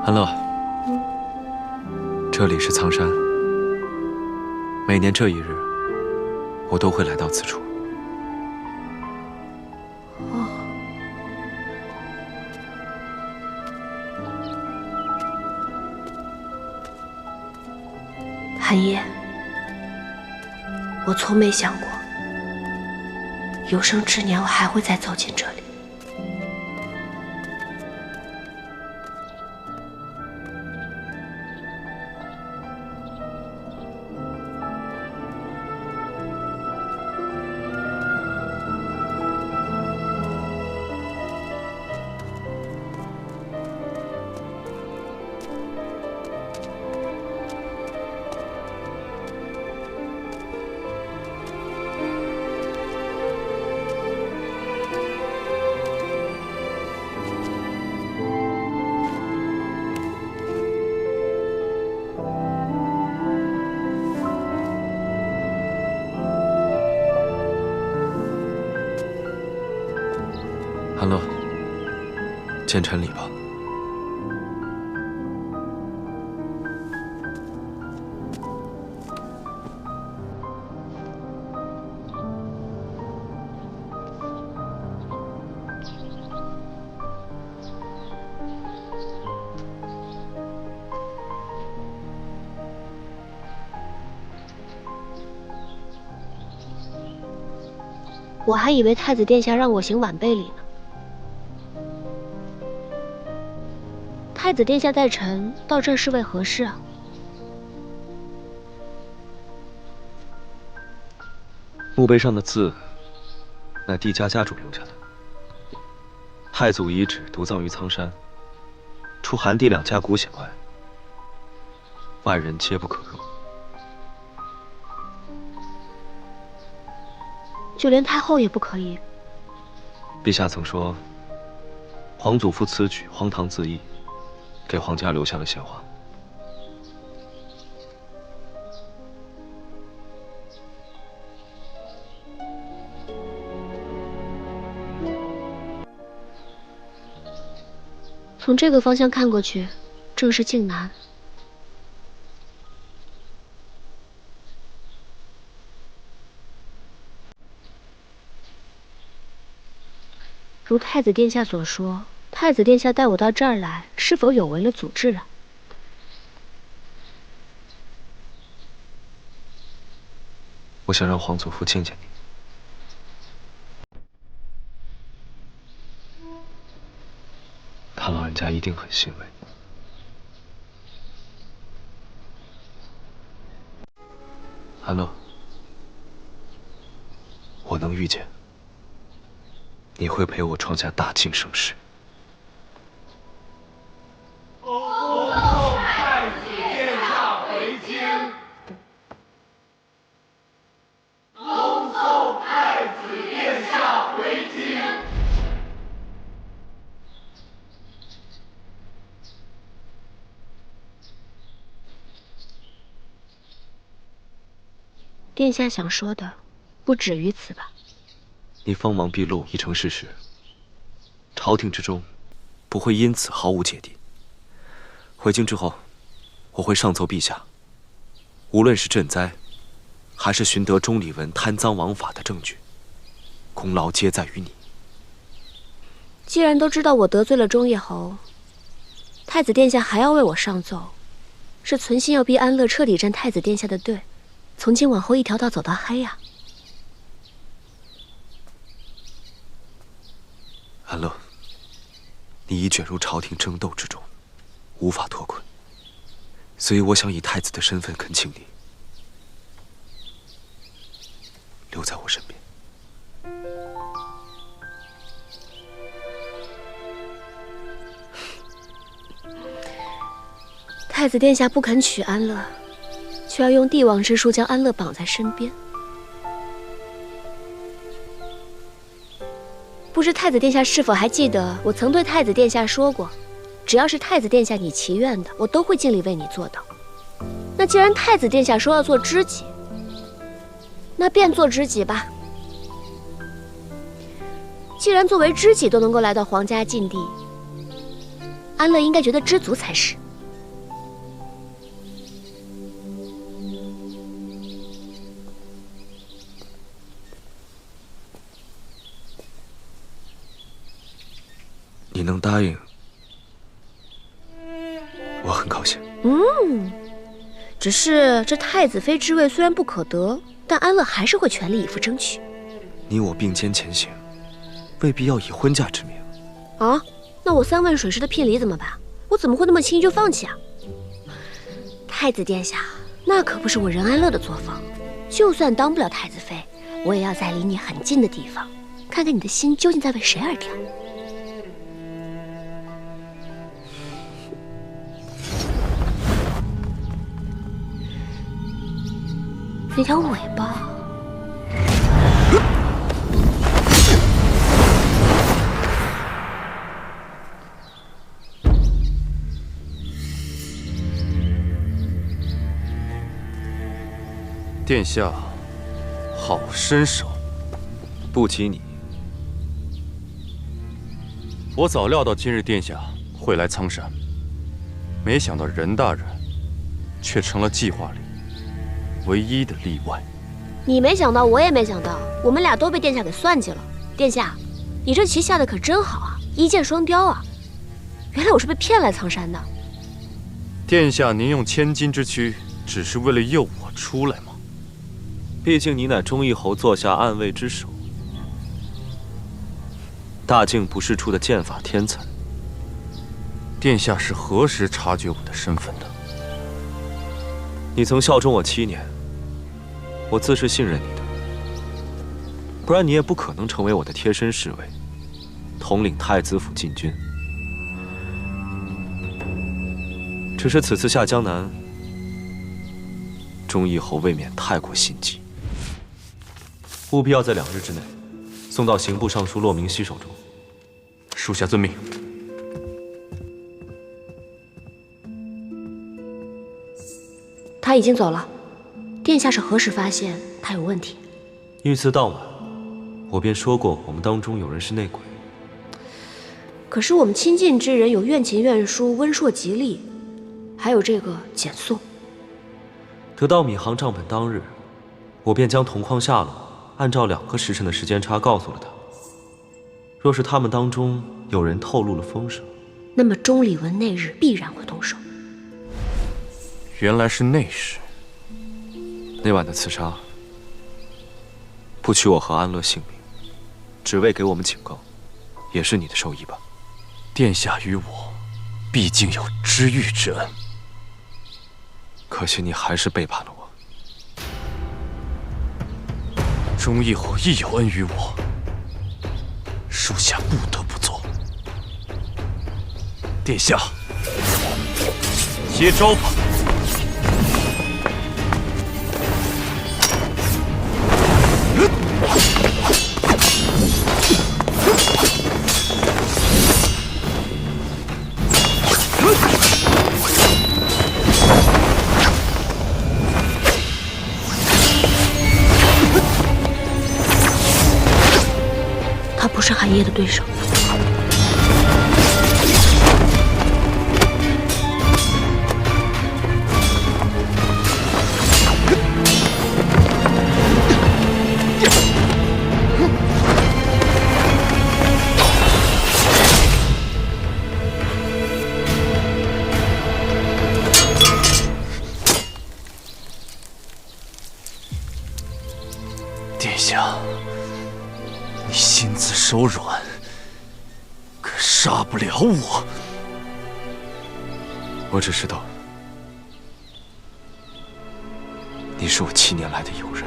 安乐，这里是苍山，每年这一日，我都会来到此处。寒夜，我从没想过，有生之年我还会再走进这里。安乐，见臣礼吧。我还以为太子殿下让我行晚辈礼呢。太子殿下带臣到这是为何事啊？墓碑上的字，乃帝家家主留下的。太祖遗旨独葬于苍山，除韩帝两家骨血外，外人皆不可入。就连太后也不可以。陛下曾说，皇祖父此举荒唐自缢，给皇家留下了闲话。从这个方向看过去，正是靖南。如太子殿下所说，太子殿下带我到这儿来，是否有违了祖制啊？我想让皇祖父见见你。他老人家一定很欣慰。安乐，我能预见，你会陪我创下大庆盛世。太子殿下回京。恭送太子殿下回京。殿下想说的，不止于此吧？你锋芒毕露已成事实，朝廷之中不会因此毫无芥蒂。回京之后，我会上奏陛下，无论是赈灾，还是寻得钟离文贪赃枉法的证据，功劳皆在于你。既然都知道我得罪了忠义侯，太子殿下还要为我上奏，是存心要逼安乐彻底站太子殿下的队，从今往后一条道走到黑呀。安乐，你已卷入朝廷争斗之中，无法脱困，所以我想以太子的身份恳请你留在我身边。太子殿下不肯娶安乐，却要用帝王之术将安乐绑在身边。不知太子殿下是否还记得，我曾对太子殿下说过，只要是太子殿下你祈愿的，我都会尽力为你做到。那既然太子殿下说要做知己，那便做知己吧。既然作为知己都能够来到皇家禁地，安乐应该觉得知足才是。你能答应，我很高兴。只是这太子妃之位虽然不可得，但安乐还是会全力以赴争取。你我并肩前行，未必要以婚嫁之名。啊，那我3万水师的聘礼怎么办？我怎么会那么轻易就放弃啊？太子殿下，那可不是我任安乐的作风。就算当不了太子妃，我也要在离你很近的地方，看看你的心究竟在为谁而跳。那条尾巴。殿下，好身手。不及你。我早料到今日殿下会来苍山，没想到任大人却成了计划里唯一的例外。你没想到，我也没想到，我们俩都被殿下给算计了。殿下，你这棋下的可真好啊，一箭双雕啊！原来我是被骗来苍山的。殿下，您用千金之躯，只是为了诱我出来吗？毕竟你乃忠义侯座下暗卫之首，大境不世出的剑法天才。殿下是何时察觉我的身份的？你曾效忠我7年，我自是信任你的，不然你也不可能成为我的贴身侍卫，统领太子府禁军。只是此次下江南，忠义侯未免太过心急，务必要在2日之内送到刑部尚书骆明熙手中。属下遵命。他已经走了，殿下是何时发现他有问题？遇刺当晚，我便说过我们当中有人是内鬼。可是我们亲近之人有苑琴、苑舒、温硕、吉利，还有这个简颂。得到闵行账本当日，我便将铜矿下落按照2个时辰的时间差告诉了他。若是他们当中有人透露了风声，那么钟离文那日必然会动手。原来是内侍。那晚的刺杀，不取我和安乐性命，只为给我们警告，也是你的授意吧？殿下与我，毕竟有知遇之恩。可惜你还是背叛了我。忠义侯亦有恩于我，属下不得不做。殿下，接招吧！他不是寒夜的对手。殿下，你心慈手软，可杀不了我。我只知道，你是我7年来的友人。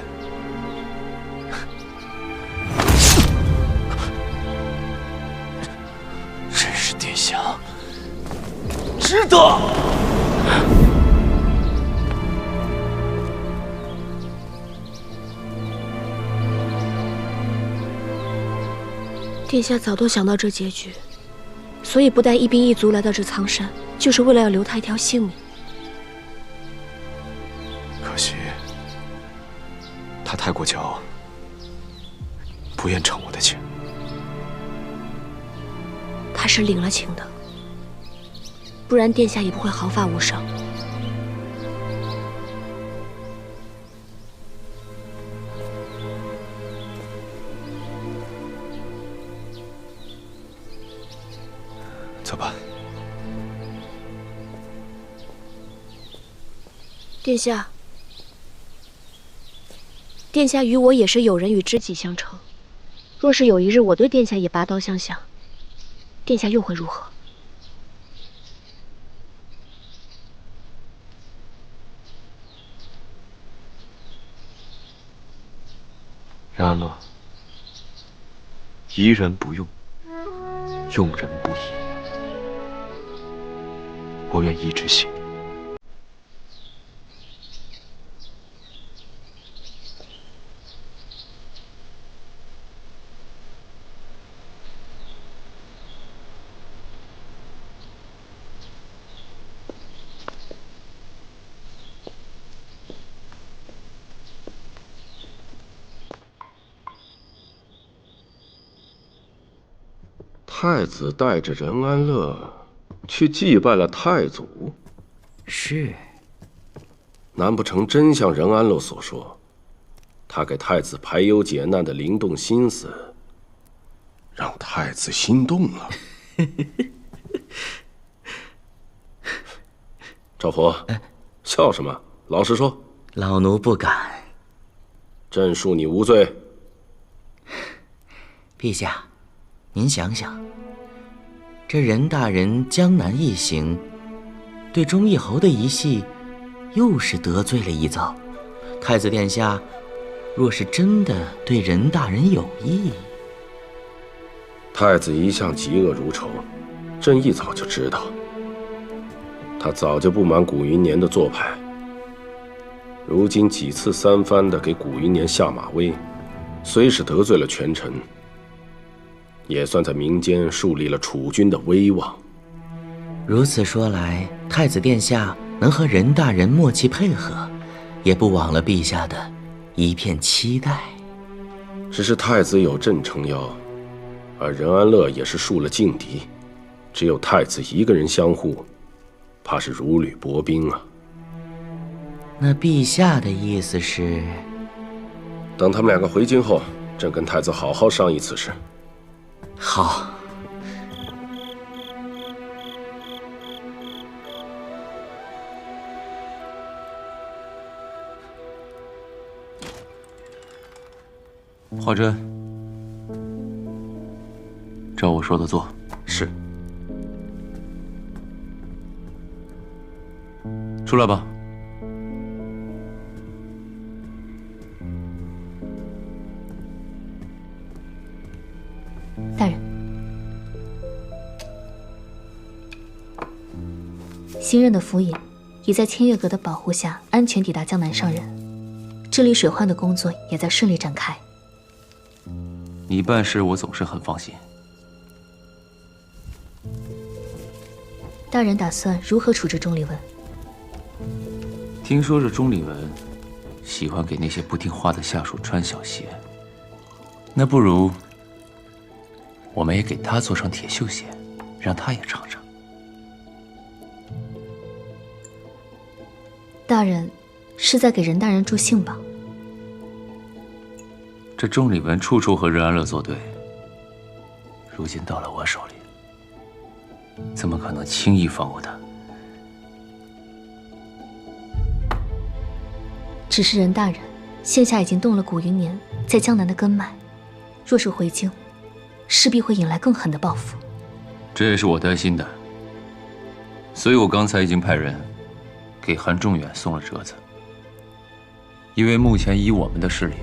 真是殿下值得。殿下早都想到这结局，所以不但一兵一卒来到这苍山，就是为了要留他一条性命。可惜，他太过骄傲，不愿成我的情。他是领了情的，不然殿下也不会毫发无伤。走吧。殿下，殿下与我也是友人与知己相称。若是有一日我对殿下也拔刀相向，殿下又会如何？任安乐，疑人不用，用人不疑。我愿一直信。太子带着任安乐去祭拜了太祖，是。难不成真像任安乐所说，他给太子排忧解难的灵动心思，让太子心动了？赵佛，笑什么？老实说。老奴不敢。朕恕你无罪。陛下，您想想，这任大人江南一行，对忠义侯的一系，又是得罪了一遭。太子殿下，若是真的对任大人有意，太子一向嫉恶如仇，朕一早就知道。他早就不满古云年的做派，如今几次三番的给古云年下马威，虽是得罪了权臣，也算在民间树立了储君的威望。如此说来，太子殿下能和任大人默契配合，也不枉了陛下的一片期待。只是太子有朕撑腰，而任安乐也是树了劲敌，只有太子一个人相护，怕是如履薄冰啊。那陛下的意思是，等他们两个回京后，朕跟太子好好商议此事。好。华珍，照我说的做。是。出来吧。大人，新任的府尹已在千月阁的保护下安全抵达江南上任，治理水患的工作也在顺利展开。你办事我总是很放心。大人打算如何处置钟离文？听说这钟离文喜欢给那些不听话的下属穿小鞋，那不如我们也给他做上铁锈鞋，让他也尝尝。大人是在给任大人助兴吧？这钟离文处处和任安乐作对，如今到了我手里，怎么可能轻易放过他？只是任大人现下已经动了古云年在江南的根脉，若是回京，势必会引来更狠的报复。这也是我担心的，所以我刚才已经派人给韩仲远送了折子，因为目前以我们的势力，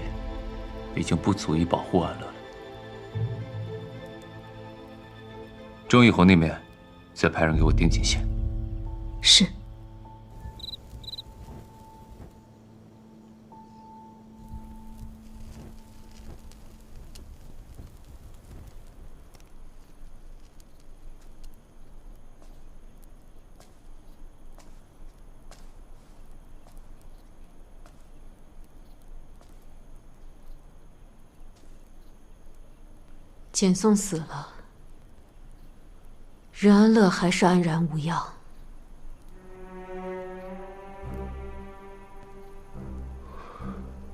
已经不足以保护安乐了。钟义侯那边，再派人给我定锦线。是。简颂死了，任安乐还是安然无恙。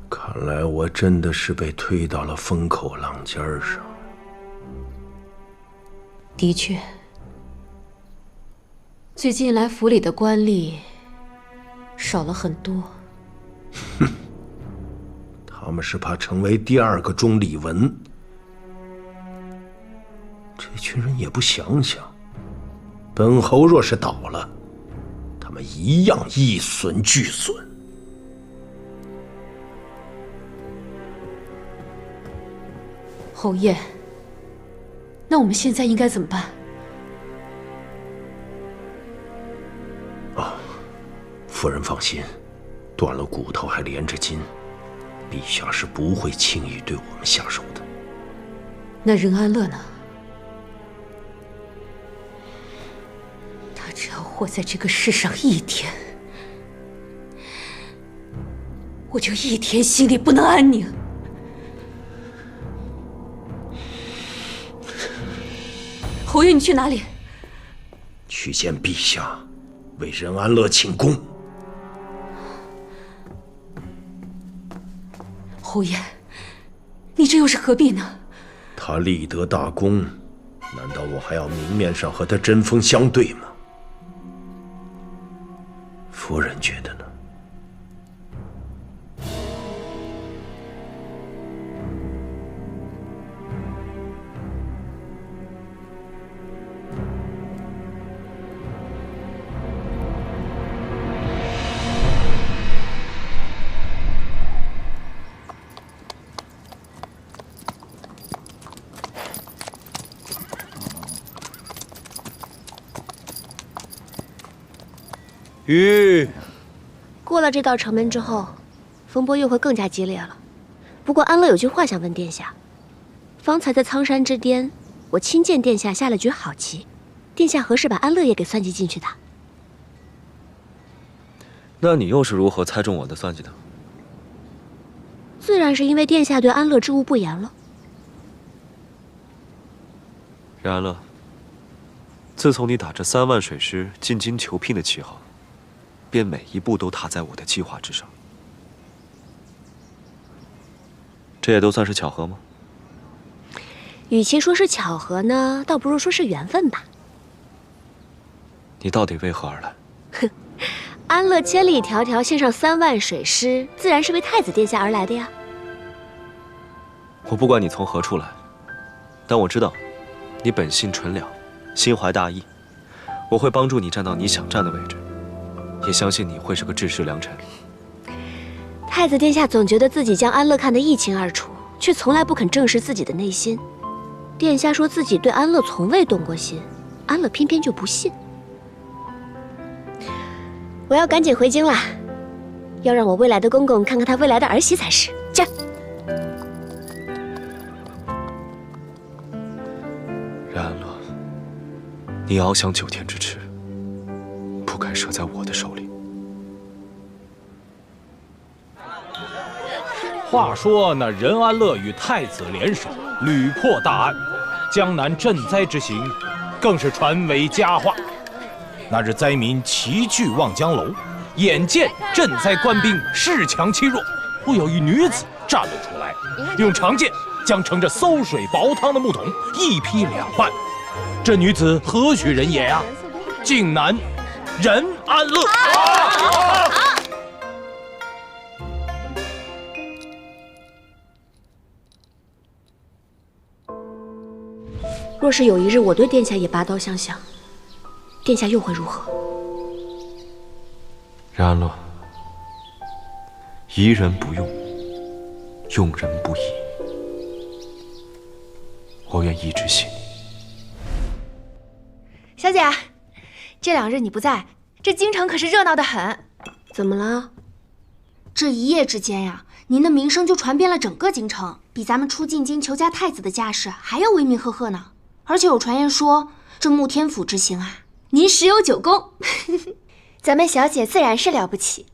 看来我真的是被推到了风口浪尖上。的确，最近来府里的官吏少了很多。他们是怕成为第二个钟离文。这群人也不想想，本侯若是倒了，他们一样一损俱损。侯爷，那我们现在应该怎么办？夫人放心，断了骨头还连着筋，陛下是不会轻易对我们下手的。那任安乐呢？他只要活在这个世上一天，我就一天心里不能安宁。侯爷，你去哪里？去见陛下，为任安乐请功。侯爷，你这又是何必呢？他立得大功，难道我还要明面上和他针锋相对吗？夫人觉得呢？过了这道城门之后，风波又会更加激烈了。不过安乐有句话想问殿下：方才在苍山之巅，我亲见殿下下了局好棋，殿下何时把安乐也给算计进去的？那你又是如何猜中我的算计的？自然是因为殿下对安乐知无不言了。任安乐，自从你打着3万水师进京求聘的旗号，便每一步都踏在我的计划之上。这也都算是巧合吗？与其说是巧合呢，倒不如说是缘分吧。你到底为何而来？哼，安乐千里迢迢献上3万水师，自然是为太子殿下而来的呀。我不管你从何处来，但我知道，你本性纯良，心怀大义。我会帮助你站到你想站的位置，也相信你会是个治世良臣。太子殿下总觉得自己将安乐看得一清二楚，却从来不肯正视自己的内心。殿下说自己对安乐从未动过心，安乐偏偏就不信。我要赶紧回京了，要让我未来的公公看看他未来的儿媳才是。这样，任安乐，你翱翔9天之翅，不该射在我的手里。话说那任安乐与太子联手，屡破大案，江南赈灾之行，更是传为佳话。那日灾民齐聚望江楼，眼见赈灾官兵恃强欺弱，忽有一女子站了出来，用长剑将盛着馊水煲汤的木桶一劈2半。这女子何许人也呀？竟南任安乐。若是有一日我对殿下也拔刀相向，殿下又会如何？任安乐，疑人不用，用人不疑。我愿一直信你。小姐，这2日你不在，这京城可是热闹得很。怎么了？这一夜之间呀，您的名声就传遍了整个京城，比咱们初进京求嫁太子的架势还要威名赫赫呢。而且有传言说，这穆天府之行啊，您十有9功。咱们小姐自然是了不起，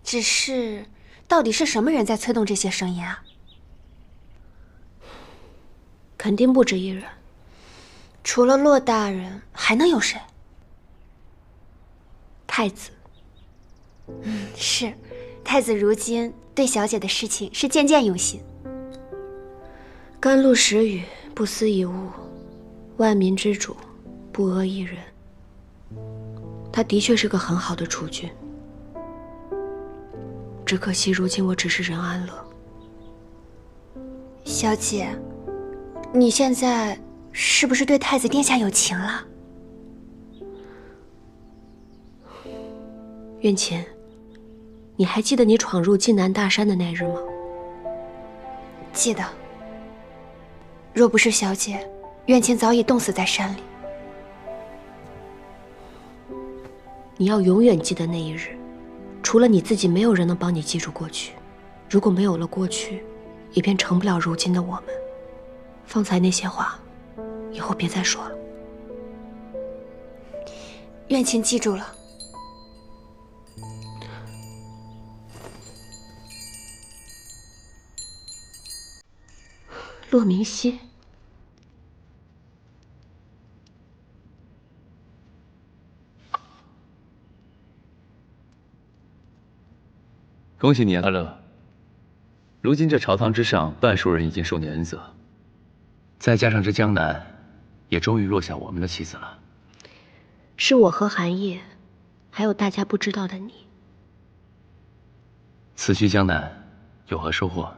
只是到底是什么人在催动这些声音啊？肯定不止一人。除了骆大人，还能有谁？太子。是，太子如今对小姐的事情是渐渐用心。甘露时雨，不思一物；万民之主，不阿一人。他的确是个很好的储君，只可惜如今我只是任安乐。小姐，你现在是不是对太子殿下有情了？苑琴，你还记得你闯入晋南大山的那日吗？记得。若不是小姐，苑琴早已冻死在山里。你要永远记得那一日，除了你自己，没有人能帮你记住过去。如果没有了过去，也便成不了如今的我们。方才那些话，以后别再说了。苑琴记住了。骆明熙，恭喜你啊，阿乐！如今这朝堂之上，半数人已经受你恩泽，再加上这江南，也终于落下我们的棋子了。是我和寒夜，还有大家不知道的你。此去江南，有何收获？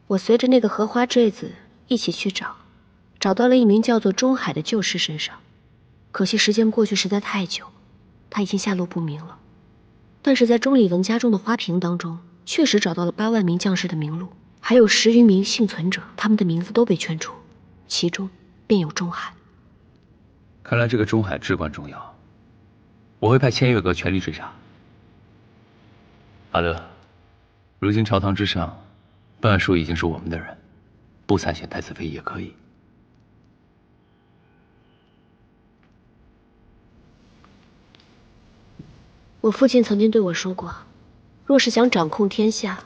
我随着那个荷花坠子一起去找到了一名叫做钟海的旧师身上，可惜时间过去实在太久，他已经下落不明了。但是在钟离文家中的花瓶当中，确实找到了8万名将士的名录，还有10余名幸存者，他们的名字都被圈出，其中便有钟海。看来这个钟海至关重要，我会派千月阁全力追查。阿乐，如今朝堂之上，半数已经是我们的人，不参选太子妃也可以。我父亲曾经对我说过，若是想掌控天下，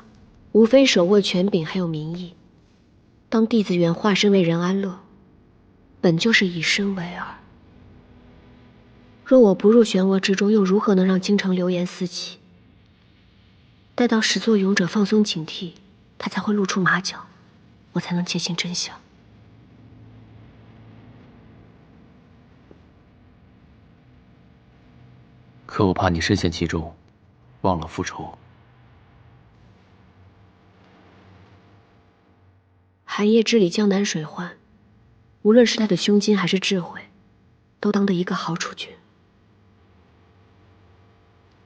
无非手握权柄还有民意。当弟子元化身为任安乐，本就是以身为饵。若我不入漩涡之中，又如何能让京城流言四起？待到始作俑者放松警惕，他才会露出马脚，我才能窃清真相。可我怕你深陷其中，忘了复仇。寒夜治理江南水患，无论是他的胸襟还是智慧，都当得一个好储君。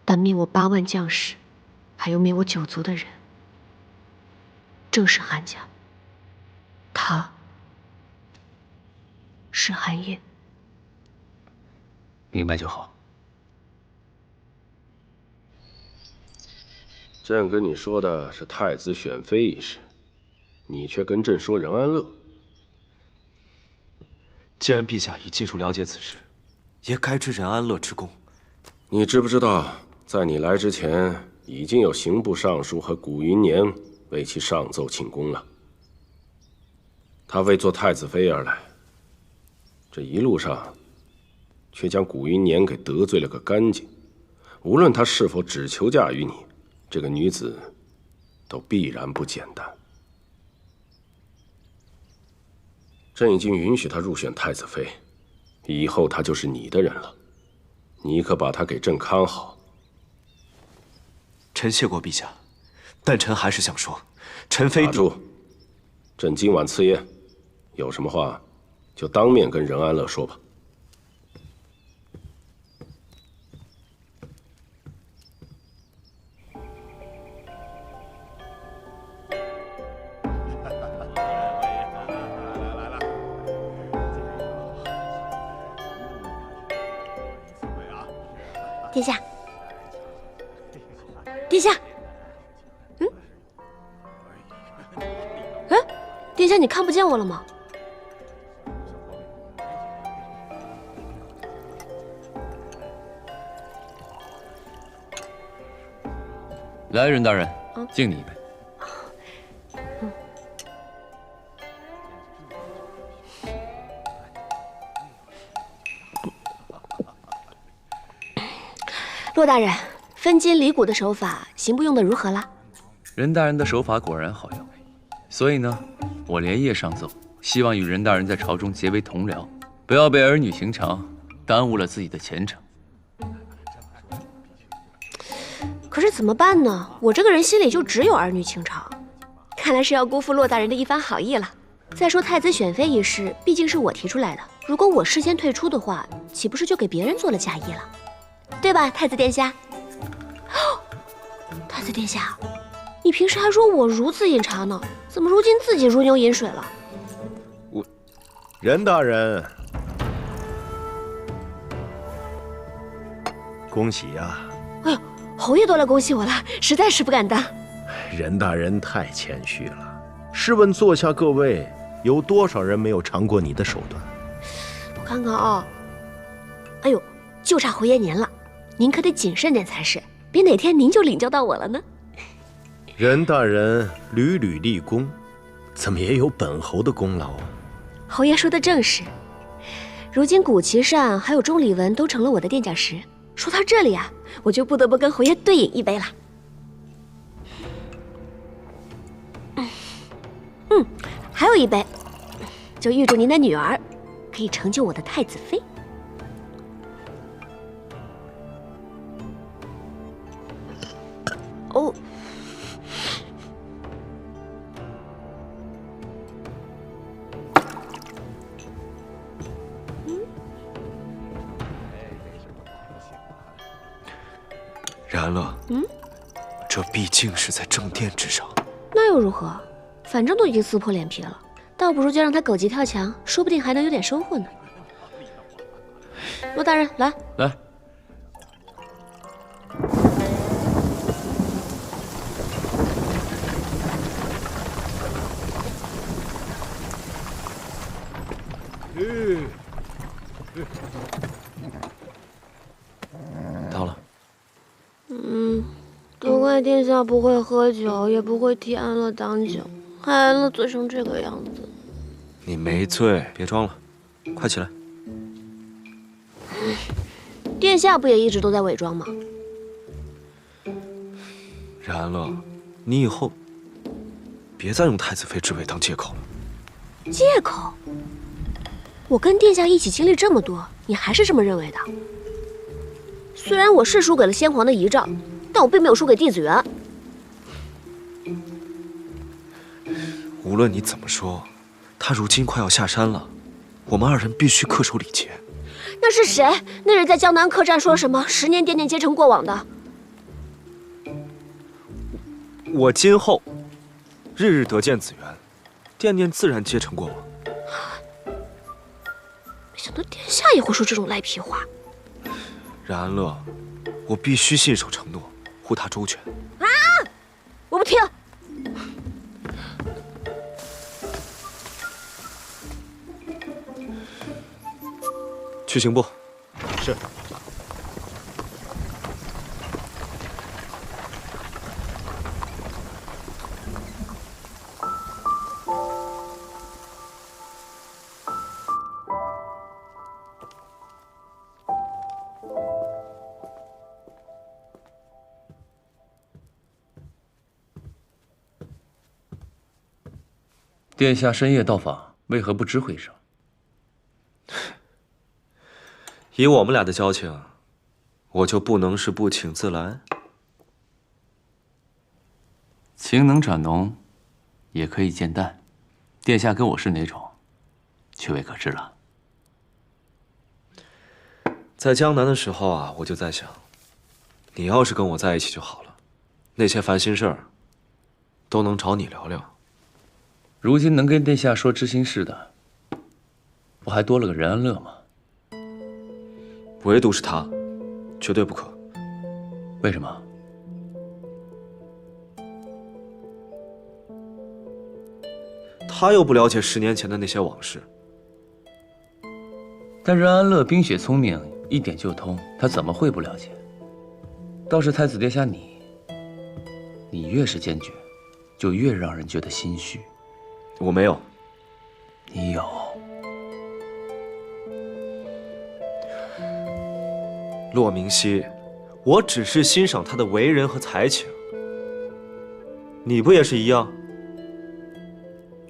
但灭我8万将士，还有灭我9族的人，正是韩家。他是寒夜。明白就好。朕跟你说的是太子选妃一事，你却跟朕说任安乐。既然陛下已尽数了解此事，也该知任安乐之功。你知不知道，在你来之前，已经有刑部尚书和古云年为其上奏请功了。他为做太子妃而来，这一路上，却将古云年给得罪了个干净。无论他是否只求嫁于你，这个女子都必然不简单。朕已经允许她入选太子妃，以后她就是你的人了，你可把她给朕看好。臣谢过陛下，但臣还是想说，臣妃打住！朕今晚赐宴，有什么话就当面跟任安乐说吧。殿下，殿下，殿下，你看不见我了吗？来，任大人，敬你一杯。骆大人，分金离股的手法，刑部用的如何了？任大人的手法果然好用，所以呢，我连夜上奏，希望与任大人在朝中结为同僚，不要被儿女情长耽误了自己的前程。可是怎么办呢？我这个人心里就只有儿女情长，看来是要辜负骆大人的一番好意了。再说太子选妃一事，毕竟是我提出来的，如果我事先退出的话，岂不是就给别人做了嫁衣了？对吧，太子殿下？太子殿下，你平时还说我如此饮茶呢，怎么如今自己如牛饮水了？任大人，恭喜呀！哎呦，侯爷都来恭喜我了，实在是不敢当。任大人太谦虚了。试问坐下各位，有多少人没有尝过你的手段？我看看啊，哎呦，就差侯爷您了，您可得谨慎点才是，别哪天您就领教到我了呢。任大人屡屡立功，怎么也有本侯的功劳啊？侯爷说的正是，如今古奇善还有钟离文都成了我的垫脚石。说到这里啊，我就不得不跟侯爷对饮一杯了。还有一杯，就预祝您的女儿可以成就我的太子妃。哦，然了，这毕竟是在正殿之上，那又如何？反正都已经撕破脸皮了，倒不如就让他狗急跳墙，说不定还能有点收获呢。骆大人，来。到了。都怪殿下不会喝酒，也不会替安乐挡酒，害安乐醉成这个样子。你没醉，别装了，快起来。殿下不也一直都在伪装吗？然了，你以后别再用太子妃之位当借口了。借口？我跟殿下一起经历这么多，你还是这么认为的？虽然我是输给了先皇的遗诏，但我并没有输给弟子园。无论你怎么说，他如今快要下山了，我们二人必须恪守礼节。那是谁？那日在江南客栈说什么10年惦念皆成过往的？我今后日日得见子元，惦念自然皆成过往。没想到殿下也会说这种赖皮话。然安乐，我必须信守承诺，护他周全。啊！我不听。去刑部。是。殿下深夜到访，为何不知会上？以我们俩的交情，我就不能是不请自来？情能转浓，也可以见淡。殿下跟我是哪种，却未可知了。在江南的时候啊，我就在想，你要是跟我在一起就好了，那些烦心事儿都能找你聊聊。如今能跟殿下说知心事的，不还多了个任安乐吗？唯独是他，绝对不可。为什么？他又不了解10年前的那些往事。但任安乐冰雪聪明，一点就通，他怎么会不了解？倒是太子殿下你越是坚决，就越让人觉得心虚。我没有。你有。骆明熙，我只是欣赏他的为人和才情。你不也是一样？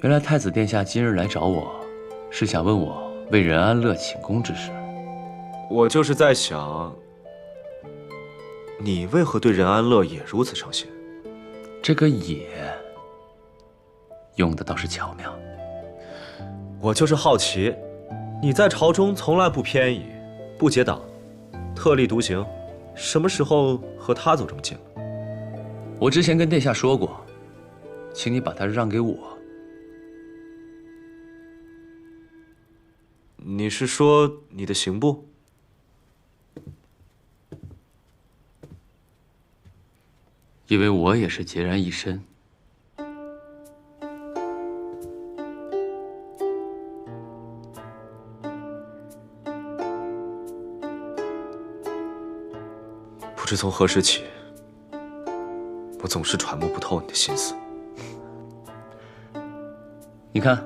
原来太子殿下今日来找我，是想问我为任安乐请功之事。我就是在想，你为何对任安乐也如此上心？这个“也”用的倒是巧妙。我就是好奇，你在朝中从来不偏倚，不结党，特立独行，什么时候和他走这么近了？我之前跟殿下说过，请你把他让给我。你是说你的刑部？因为我也是孑然一身。不知从何时起，我总是揣摩不透你的心思。你看，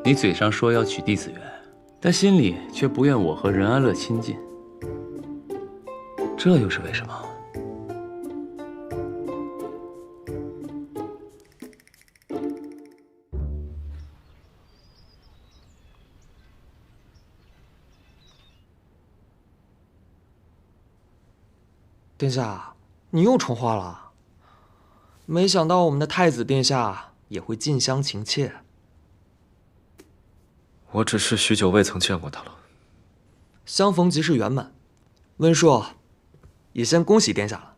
你嘴上说要娶弟子园，但心里却不愿我和任安乐亲近，这又是为什么？殿下，你又重话了。没想到我们的太子殿下也会近乡情怯。我只是许久未曾见过他了。相逢即是圆满。温硕，也先恭喜殿下了。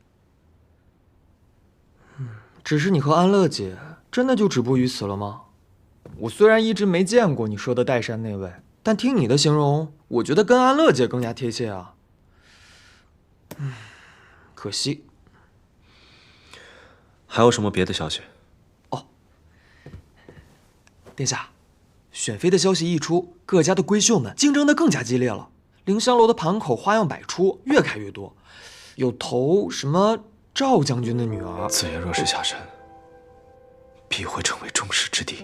只是你和安乐姐真的就止步于此了吗？我虽然一直没见过你说的岱山那位，但听你的形容，我觉得跟安乐姐更加贴切啊。可惜。还有什么别的消息？哦，殿下，选妃的消息一出，各家的闺秀们竞争得更加激烈了。凌香楼的盘口花样百出，越开越多，有投什么赵将军的女儿。子言若是下山，必会成为众矢之的。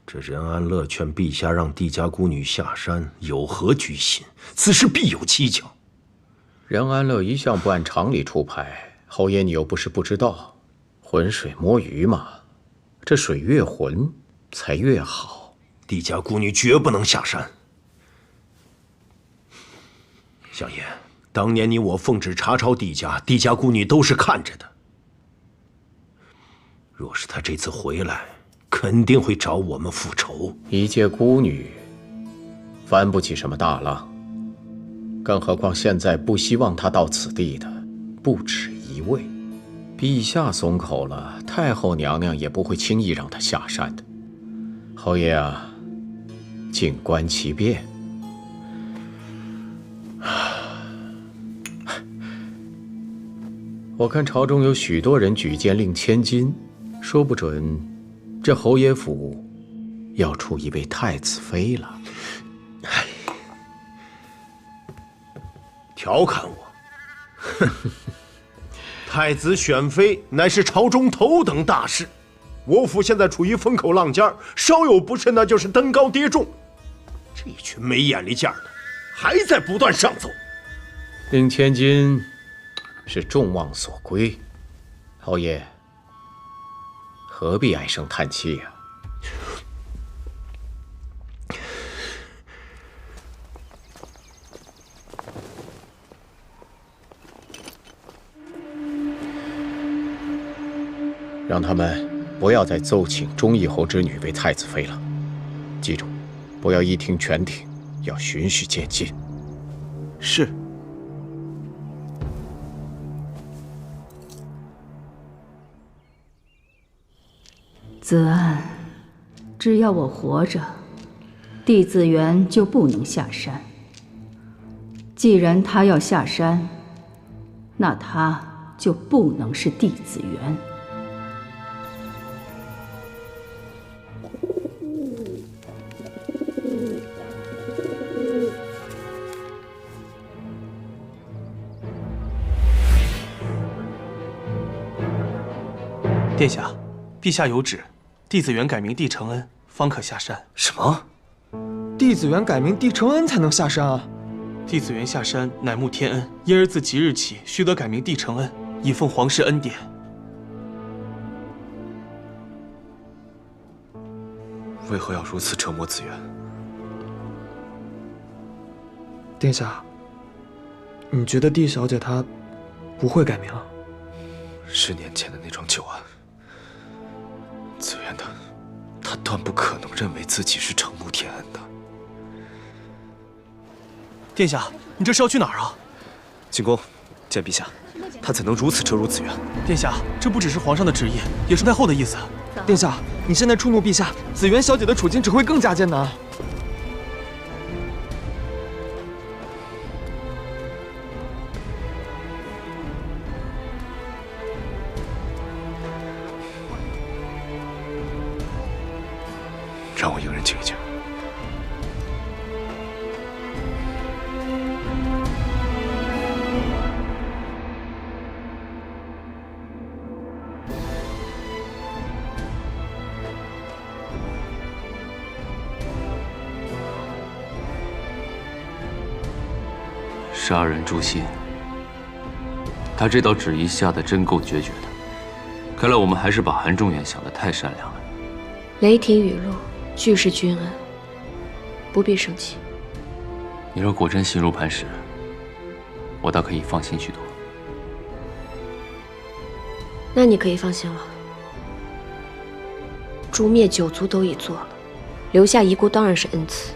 这任安乐劝陛下让帝家孤女下山，有何居心？此事必有蹊跷。任安乐一向不按常理出牌，侯爷你又不是不知道，浑水摸鱼嘛，这水越浑才越好。帝家孤女绝不能下山。相爷，当年你我奉旨查抄帝家，帝家孤女都是看着的。若是他这次回来，肯定会找我们复仇。一介孤女，翻不起什么大浪。更何况现在不希望她到此地的，不止一位。陛下松口了，太后娘娘也不会轻易让她下山的。侯爷啊，静观其变。我看朝中有许多人举荐令千金，说不准这侯爷府要出一位太子妃了。调侃我？哼！太子选妃乃是朝中头等大事，我府现在处于风口浪尖，稍有不慎那就是登高跌重。这群没眼力见儿的，还在不断上奏。令千金是众望所归，侯爷何必唉声叹气呀？让他们不要再奏请忠义侯之女为太子妃了。记住，不要一听全听，要循序渐进。是。子安，只要我活着，帝子园就不能下山。既然他要下山，那他就不能是帝子园。殿下，陛下有旨，弟子元改名帝承恩，方可下山。什么？弟子元改名帝承恩才能下山啊？弟子元下山乃慕天恩，因而自即日起须得改名帝承恩，以奉皇室恩典。为何要如此折磨子元？殿下，你觉得帝小姐她不会改名啊？10年前的那桩旧案，子元他断不可能认为自己是承慕天恩的。殿下，你这是要去哪儿啊？进宫见陛下。他怎能如此折辱子元？殿下，这不只是皇上的旨意，也是太后的意思。殿下，你现在触怒陛下，子元小姐的处境只会更加艰难。让我一个人静一静。杀人诛心，他这道旨意下得真够决绝的。看来我们还是把韩仲远想得太善良了。雷霆雨露，俱是君恩，不必生气。你若果真心如磐石，我倒可以放心许多。那你可以放心了。诛灭9族都已做了，留下遗孤当然是恩赐，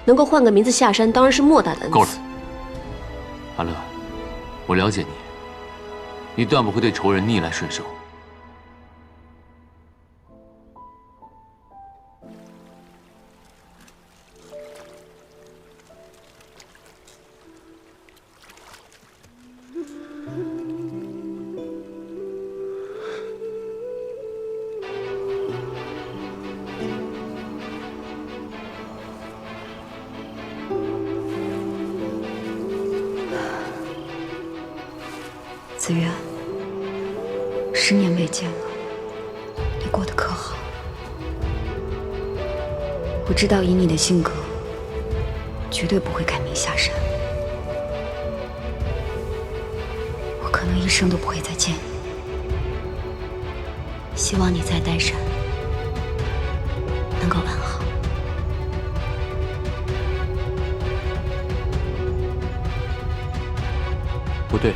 能够换个名字下山当然是莫大的恩赐。够了。阿乐，我了解你，你断不会对仇人逆来顺受。子元，10年未见了，你过得可好？我知道以你的性格，绝对不会改名下山。我可能一生都不会再见你。希望你在岱山能够安好。不对。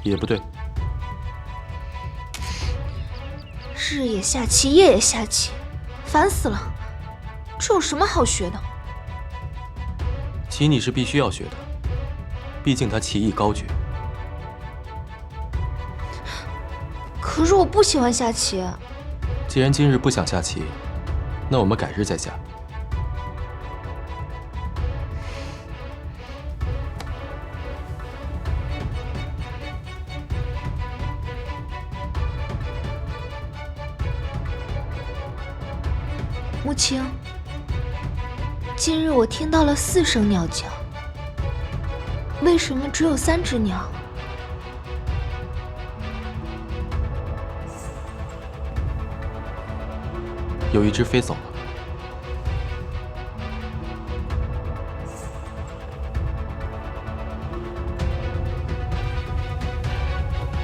也不对，日也下棋，夜也下棋，烦死了！这有什么好学的？棋你是必须要学的，毕竟他棋艺高绝。可是我不喜欢下棋。既然今日不想下棋，那我们改日再下。穆青，今日我听到了4声鸟叫，为什么只有3只鸟？有一只飞走了。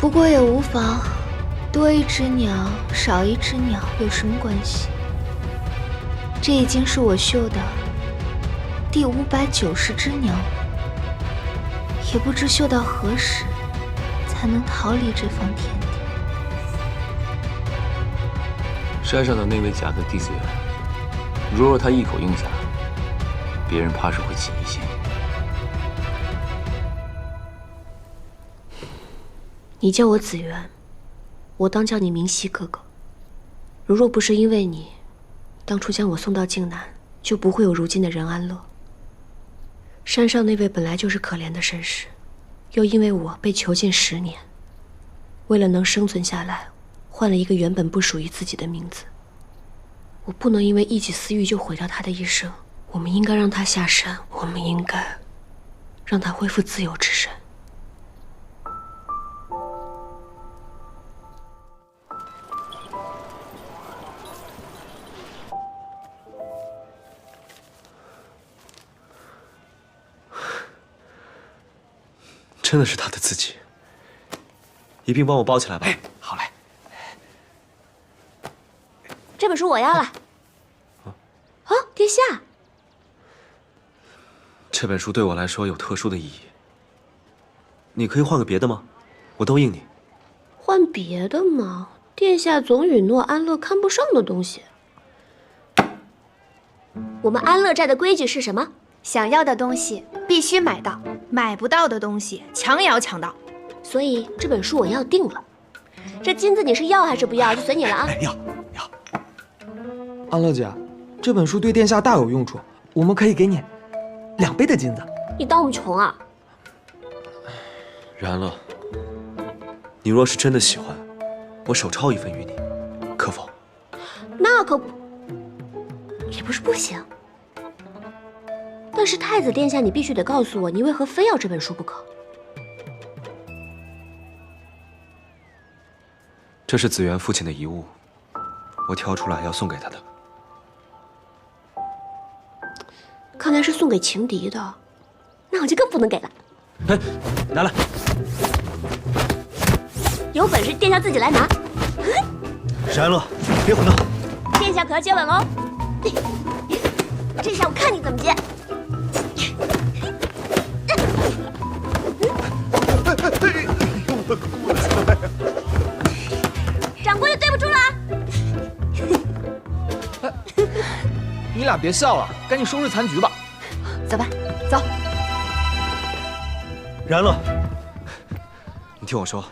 不过也无妨，多一只鸟，少一只鸟有什么关系？这已经是我绣的第590只鸟，也不知绣到何时才能逃离这方天地。山上的那位假的弟子元，如若他一口应下，别人怕是会起疑心。你叫我子元，我当叫你明熙哥哥。如若不是因为你当初将我送到靖南，就不会有如今的任安乐。山上那位本来就是可怜的绅士，又因为我被囚禁10年，为了能生存下来，换了一个原本不属于自己的名字。我不能因为一己私欲就毁掉他的一生。我们应该让他下山，我们应该。让他恢复自由之身。真的是他的自己，一并帮我包起来吧。好嘞。这本书我要了。啊，殿下，这本书对我来说有特殊的意义。你可以换个别的吗？我都应你。换别的吗？殿下总允诺安乐看不上的东西。我们安乐寨的规矩是什么？想要的东西必须买到，买不到的东西抢也要抢到。所以这本书我要定了。这金子你是要还是不要，就随你了啊。要。安乐姐，这本书对殿下大有用处，我们可以给你2倍的金子。你当我们穷啊？然乐，你若是真的喜欢，我手抄1份与你，可否？那可也不是不行。但是太子殿下，你必须得告诉我，你为何非要这本书不可？这是子元父亲的遗物，我挑出来要送给他的。看来是送给情敌的，那我就更不能给了。哎，拿来！有本事殿下自己来拿。然乐，别混闹！殿下可要接吻喽！这下我看你怎么接。掌柜的，对不住了。你俩别笑了，赶紧收拾残局吧。走吧，走。然乐，你听我说，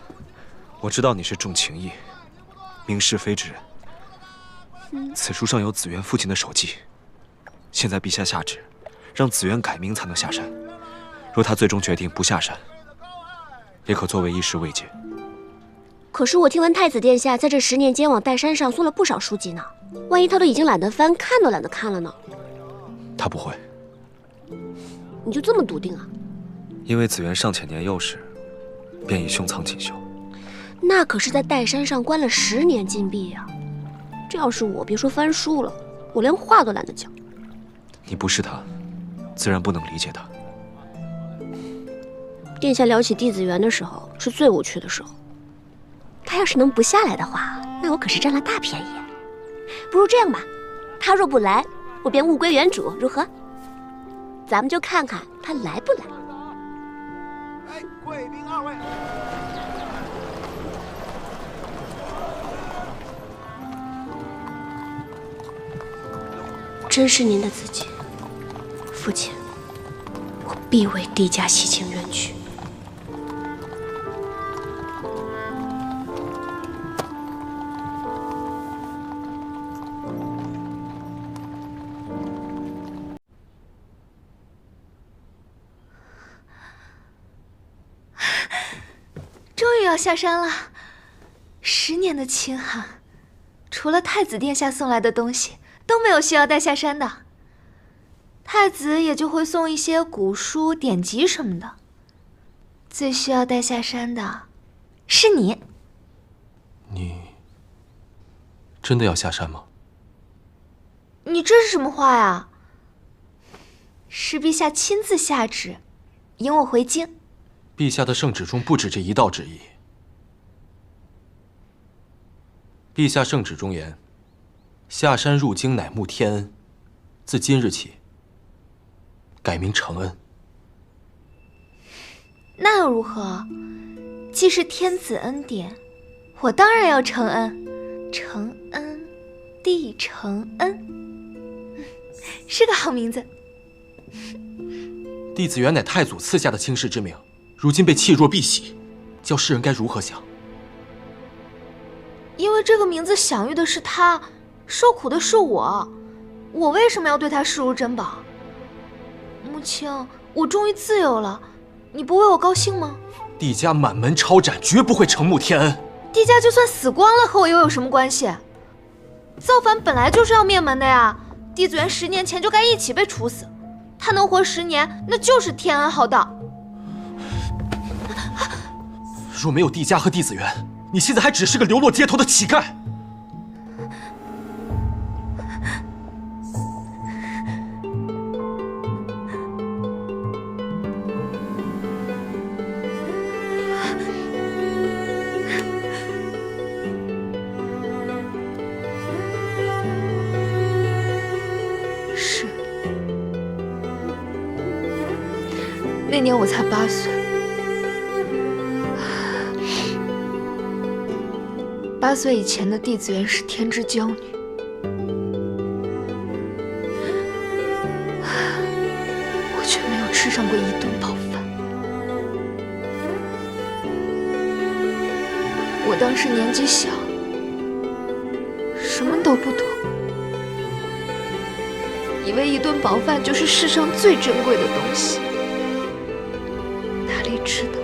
我知道你是重情义、明是非之人。此书上有子元父亲的手迹，现在陛下下旨，让子元改名才能下山。若他最终决定不下山，也可作为一时慰藉。可是我听闻太子殿下在这10年间往岱山上送了不少书籍呢，万一他都已经懒得翻，看都懒得看了呢？他不会。你就这么笃定啊？因为子元尚且年幼时，便已胸藏锦绣。那可是在岱山上关了10年禁闭呀！这要是我，别说翻书了，我连话都懒得讲。你不是他，自然不能理解他。殿下聊起弟子园的时候，是最无趣的时候。他要是能不下来的话，那我可是占了大便宜。不如这样吧，他若不来，我便物归原主，如何？咱们就看看他来不来。贵宾2位。真是您的自己，父亲，我必为帝家洗清冤屈。终于要下山了，10年的清寒，除了太子殿下送来的东西，都没有需要带下山的。太子也就会送一些古书、典籍什么的。最需要带下山的，是你。你真的要下山吗？你这是什么话呀？是陛下亲自下旨，引我回京。陛下的圣旨中不止这一道旨意。陛下圣旨中言，下山入京乃慕天恩，自今日起改名承恩。那又如何？既是天子恩典，我当然要承恩。承恩，帝承恩，是个好名字。弟子原乃太祖赐下的卿士之名，如今被弃若敝屣，叫世人该如何想？因为这个名字享誉的是他，受苦的是我，我为什么要对他视如珍宝？母亲，我终于自由了，你不为我高兴吗？帝家满门抄斩，绝不会承慕天恩。帝家就算死光了，和我又有什么关系？造反本来就是要灭门的呀！弟子园10年前就该一起被处死，他能活10年，那就是天恩浩荡。若没有帝家和帝子元，你现在还只是个流落街头的乞丐。是，那年我才8岁。8岁以前的帝子元是天之娇女，我却没有吃上过1顿饱饭。我当时年纪小，什么都不懂，以为1顿饱饭就是世上最珍贵的东西，哪里知道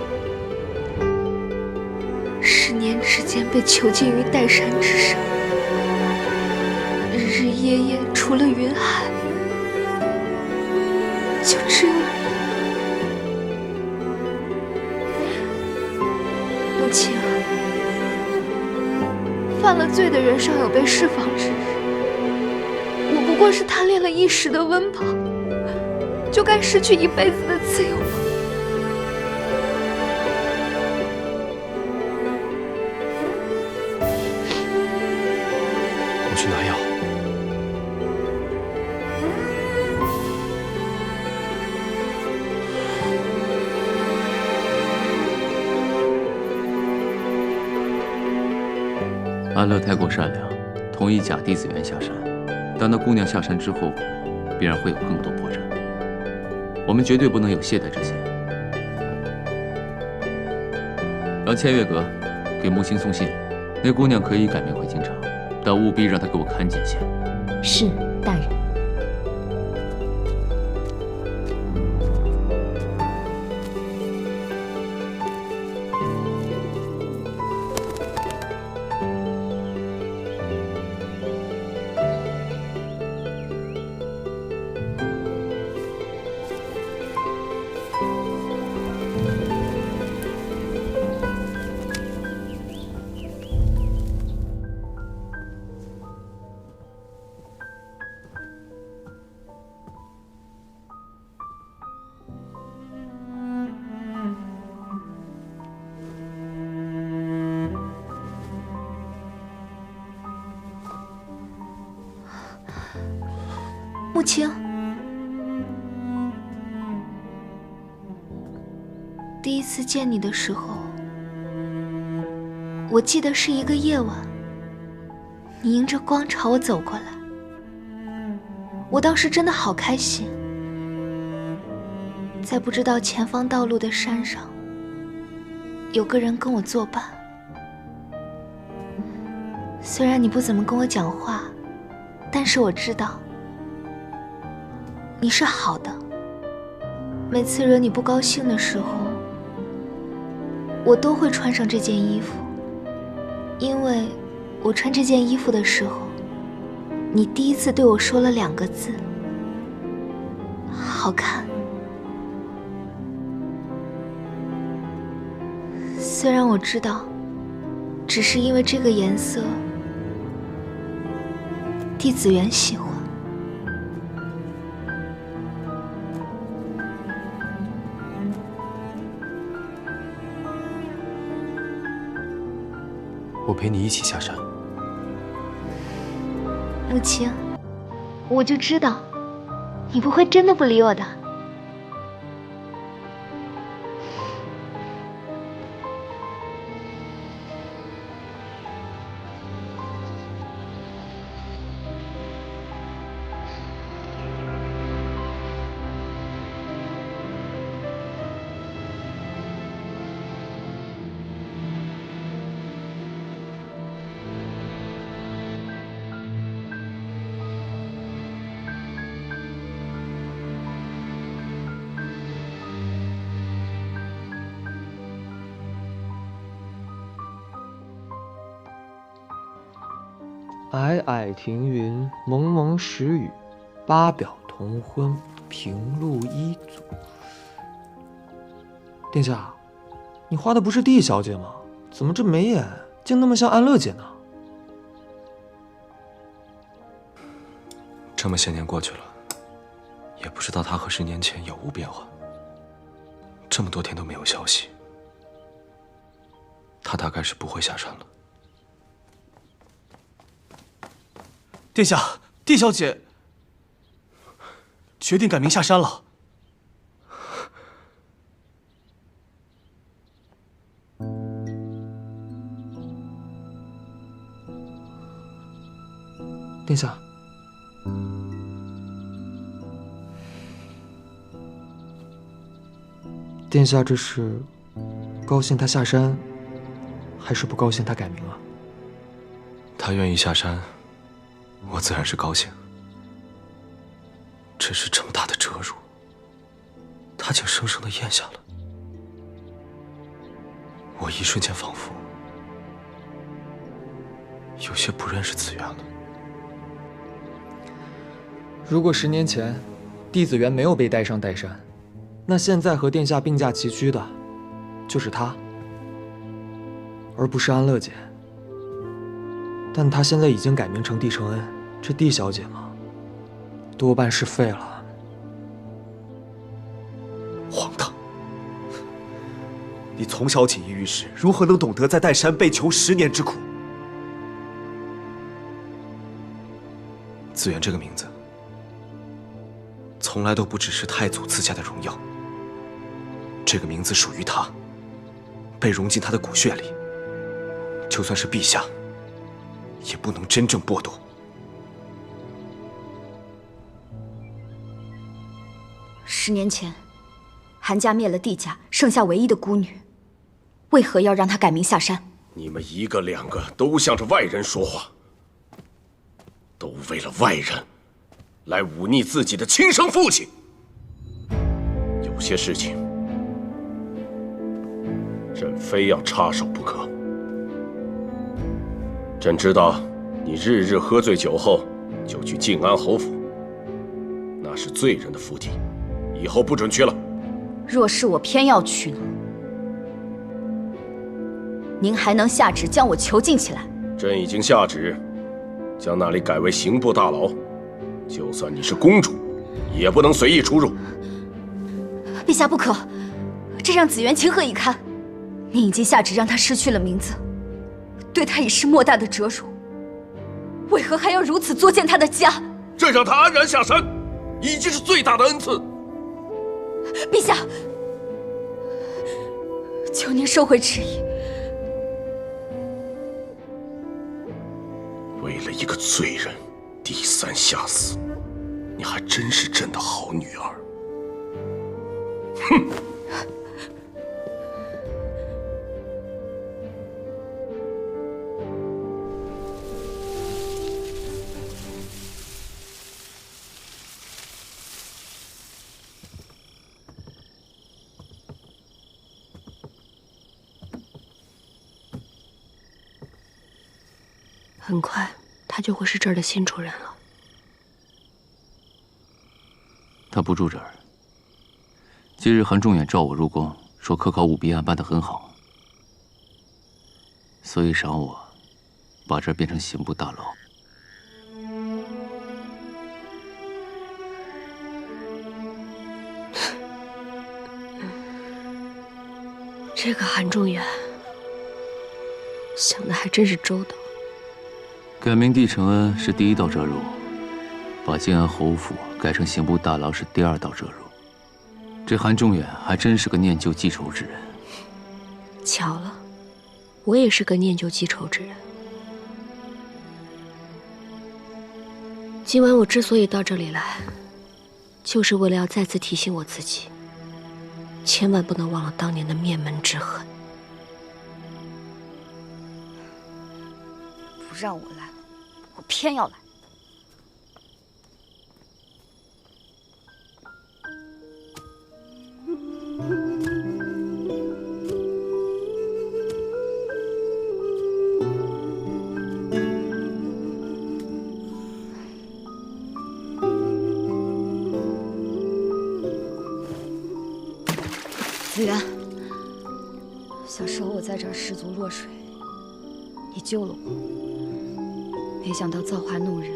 10年之间被囚禁于岱山之上，日日夜夜除了云海，就只有你。母亲啊，犯了罪的人尚有被释放之日，我不过是贪恋了一时的温饱，就该失去一辈子的自由吗？我去拿药。安乐太过善良，同意假帝子元下山。当那姑娘下山之后，必然会有更多破绽。我们绝对不能有懈怠之心。让千月阁给木星送信，那姑娘可以改名回京城，但务必让她给我看紧些。是，大人。穆青，第一次见你的时候，我记得是一个夜晚，你迎着光朝我走过来，我当时真的好开心。在不知道前方道路的山上，有个人跟我作伴。虽然你不怎么跟我讲话，但是我知道你是好的。每次惹你不高兴的时候，我都会穿上这件衣服，因为我穿这件衣服的时候，你第一次对我说了2个字：好看。虽然我知道，只是因为这个颜色，帝子元喜欢。我陪你一起下山。穆青，我就知道，你不会真的不理我的。霭霭庭云，蒙蒙时雨，八表同昏，平路一阻。殿下，你画的不是帝小姐吗？怎么这眉眼竟那么像安乐姐呢？这么些年过去了，也不知道她和10年前有无变化。这么多天都没有消息，她大概是不会下山了。殿下，帝小姐决定改名下山了。殿下，殿下这是高兴他下山，还是不高兴他改名啊？她愿意下山，我自然是高兴。只是这么大的折辱，她竟生生的咽下了。我一瞬间仿佛有些不认识紫渊了。如果10年前帝子元没有被带上岱山，那现在和殿下并驾齐驱的，就是他，而不是安乐姐。但他现在已经改名成帝承恩，这帝小姐嘛，多半是废了。荒唐！你从小锦衣玉食，如何能懂得在岱山被囚10年之苦？紫渊这个名字，从来都不只是太祖赐下的荣耀。这个名字属于他，被融进他的骨血里。就算是陛下，也不能真正剥夺。10年前，韩家灭了帝家，剩下唯一的孤女，为何要让她改名下山？你们一个两个都向着外人说话，都为了外人来忤逆自己的亲生父亲。有些事情，朕非要插手不可。朕知道你日日喝醉酒后就去靖安侯府，那是罪人的府邸，以后不准去了。若是我偏要去呢？您还能下旨将我囚禁起来？朕已经下旨，将那里改为刑部大牢，就算你是公主，也不能随意出入。陛下不可，这让紫渊情何以堪？您已经下旨让他失去了名字，对他已是莫大的折辱，为何还要如此作践他的家？朕让他安然下山，已经是最大的恩赐。陛下，求您收回旨意。为了一个罪人，第3下死，你还真是朕的好女儿。哼！很快，他就会是这儿的新主人了。他不住这儿。今日韩仲远召我入宫，说科考舞弊案办得很好，所以赏我把这儿变成刑部大牢。这个韩仲远想的还真是周到。改名帝承恩是第1道折辱，把靖安侯府改成刑部大牢是第2道折辱。这韩仲远还真是个念旧记仇之人。巧了，我也是个念旧记仇之人。今晚我之所以到这里来，就是为了要再次提醒我自己，千万不能忘了当年的灭门之恨。不让我来，我偏要来。紫渊，小时候我在这儿失足落水，你救了我，没想到造化弄人，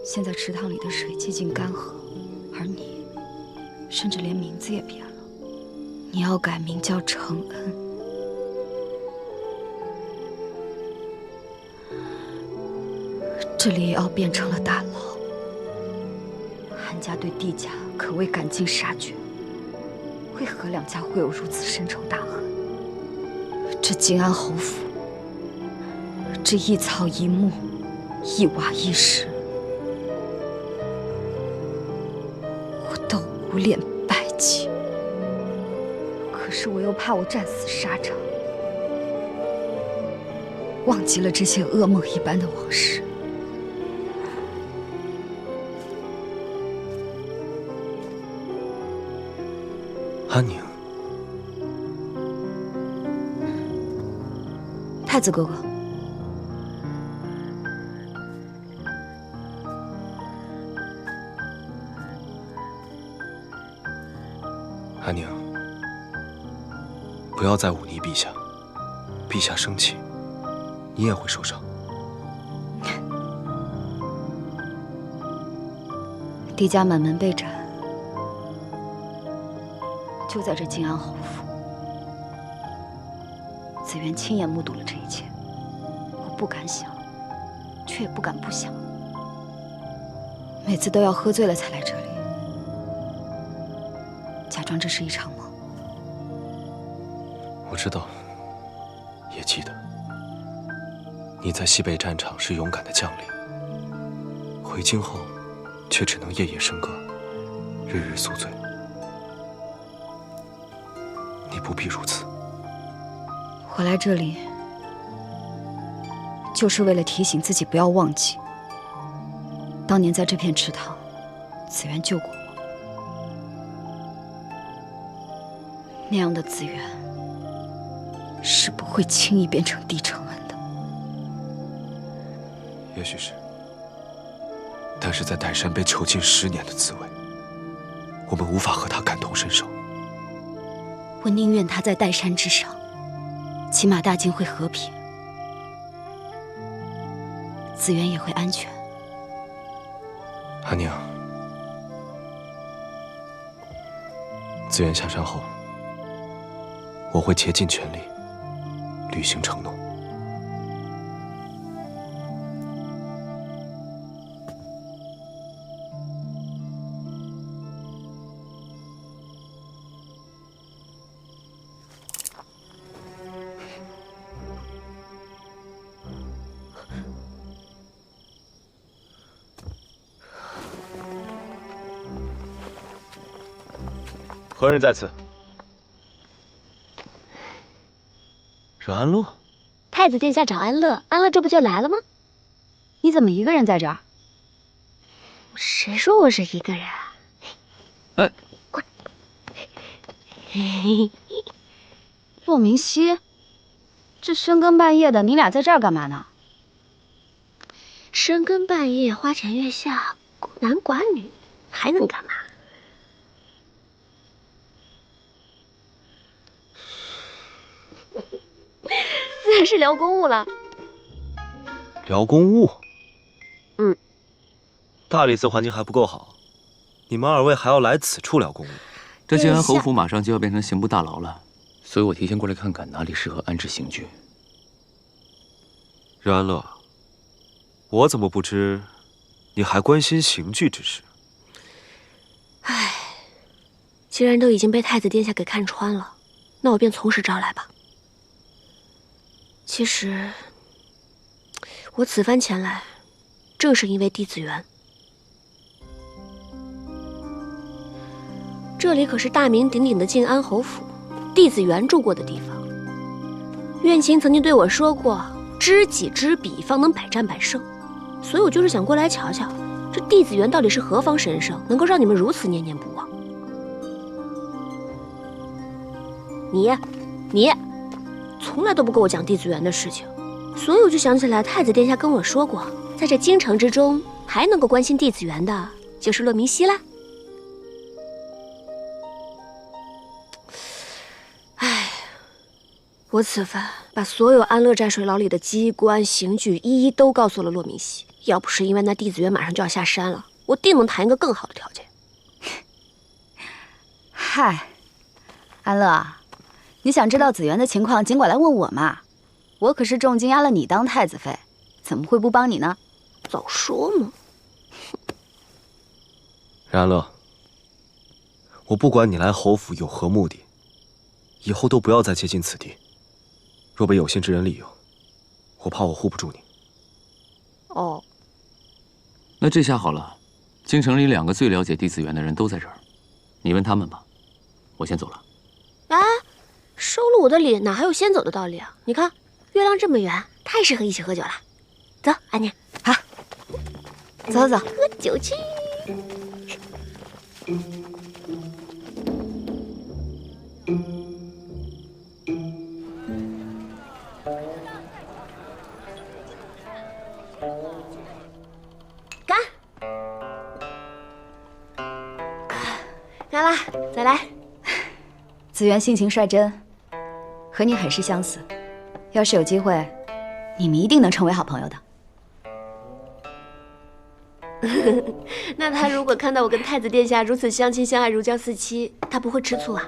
现在池塘里的水接近干涸，而你甚至连名字也变了，你要改名叫承恩。这里也要变成了大牢。韩家对帝家可谓赶尽杀绝，为何两家会有如此深仇大恨？这靖安侯府，这一草一木，一瓦一石，我都无脸拜祭。可是我又怕我战死沙场，忘记了这些噩梦一般的往事。安宁，太子哥哥，安宁，不要再忤逆陛下，陛下生气，你也会受伤。帝家满门被斩，就在这靖安侯府，子渊亲眼目睹了这一切，我不敢想，却也不敢不想。每次都要喝醉了才来这里，假装这是一场梦。我知道，也记得，你在西北战场是勇敢的将领，回京后，却只能夜夜笙歌，日日宿醉。你不必如此。我来这里，就是为了提醒自己不要忘记，当年在这片池塘，子渊救过我。那样的子渊，是不会轻易变成帝承恩的。也许是，但是在岱山被囚禁10年的滋味，我们无法和他感同身受。我宁愿他在岱山之上，起码大晋会和平，子渊也会安全。安宁，子渊下山后，我会竭尽全力履行承诺。何人在此？是安乐。太子殿下找安乐，安乐这不就来了吗？你怎么一个人在这儿？谁说我是一个人啊？哎，滚！骆明熙，这深更半夜的，你俩在这儿干嘛呢？深更半夜，花前月下，孤男寡女，还能干嘛？自然是聊公务了。聊公务？嗯。大理寺环境还不够好，你们2位还要来此处聊公务？这靖安侯府马上就要变成刑部大牢了，所以我提前过来看看哪里适合安置刑具。任安乐，我怎么不知你还关心刑具之事？唉，既然都已经被太子殿下给看穿了，那我便从实招来吧。其实，我此番前来，正是因为帝子元。这里可是大名鼎鼎的靖安侯府，帝子元住过的地方。苑琴曾经对我说过，知己知彼，方能百战百胜。所以我就是想过来瞧瞧，这帝子元到底是何方神圣，能够让你们如此念念不忘。你。从来都不跟我讲帝子元的事情，所以我就想起来太子殿下跟我说过，在这京城之中，还能够关心帝子元的，就是骆明熙啦。唉，我此番把所有安乐寨水牢里的机关刑具一一都告诉了骆明熙。要不是因为那弟子园马上就要下山了，我定能谈一个更好的条件。嗨，安乐，你想知道紫园的情况，尽管来问我嘛。我可是重金押了你当太子妃，怎么会不帮你呢？早说嘛！任安乐，我不管你来侯府有何目的，以后都不要再接近此地。若被有心之人利用，我怕我护不住你。哦，那这下好了，京城里2个最了解弟子园的人都在这儿，你问他们吧。我先走了。哎，收了我的礼，哪还有先走的道理啊？你看，月亮这么圆，太适合一起喝酒了。走，安妮。好，走走，喝酒去。干！干了，再来。紫园性情率真，和你很是相似。要是有机会，你们一定能成为好朋友的。那他如果看到我跟太子殿下如此相亲相爱、如胶似漆，他不会吃醋啊？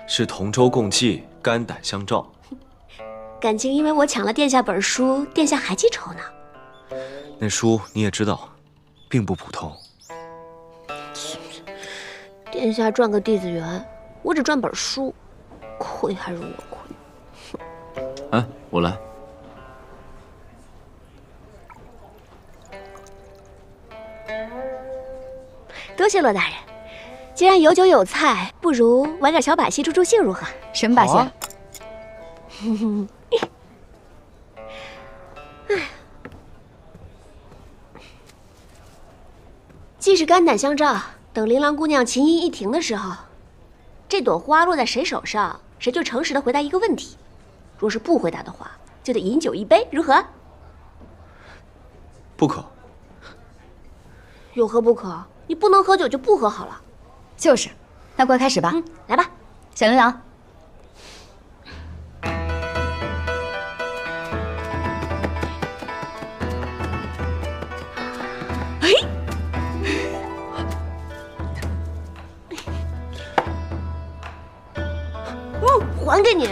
是同舟共济，肝胆相照。感情因为我抢了殿下本书，殿下还记仇呢。那书你也知道，并不普通。殿下赚个弟子园，我只赚本书，亏还是我亏。哎，我来。多谢骆大人。既然有酒有菜，不如玩点小把戏助助兴，如何？什么把戏？啊既是肝胆相照，等琳琅姑娘琴音一停的时候，这朵花落在谁手上，谁就诚实的回答一个问题。若是不回答的话，就得饮酒一杯，如何？不可。有何不可？你不能喝酒就不喝好了。就是，那快开始吧。来吧，小琳琅。还给你。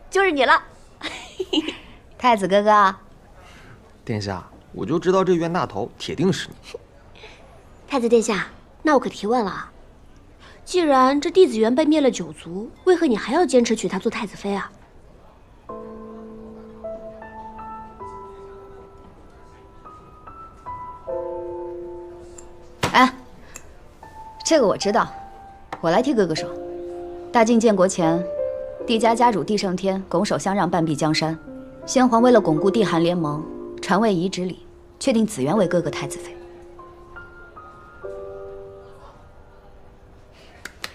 就是你了，太子哥哥。殿下，我就知道这冤大头铁定是你。太子殿下，那我可提问了啊！既然这弟子园被灭了9族，为何你还要坚持娶她做太子妃啊？哎，这个我知道。我来替哥哥说，大晋建国前，帝家家主帝胜天拱手相让半壁江山，先皇为了巩固帝韩联盟，传位遗旨里确定紫园为哥哥太子妃。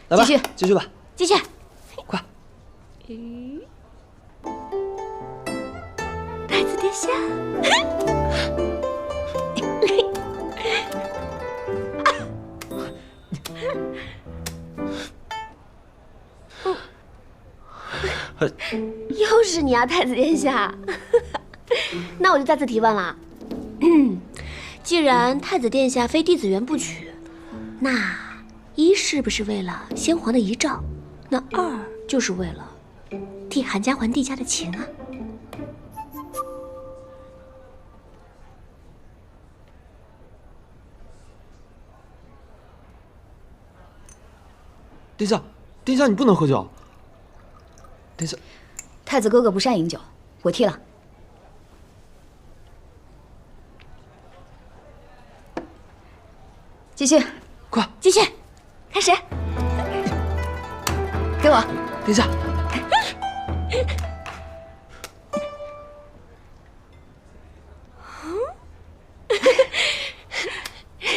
来吧，继续，继续吧，继续，快。太子殿下。又是你啊，太子殿下！那我就再次提问了。既然太子殿下非弟子园不娶，那一是不是为了先皇的遗诏？那二就是为了替韩家还帝家的情啊！殿下，殿下，你不能喝酒。殿下，太子哥哥不善饮酒，我替了。继续，快继续，开始。给我，殿下。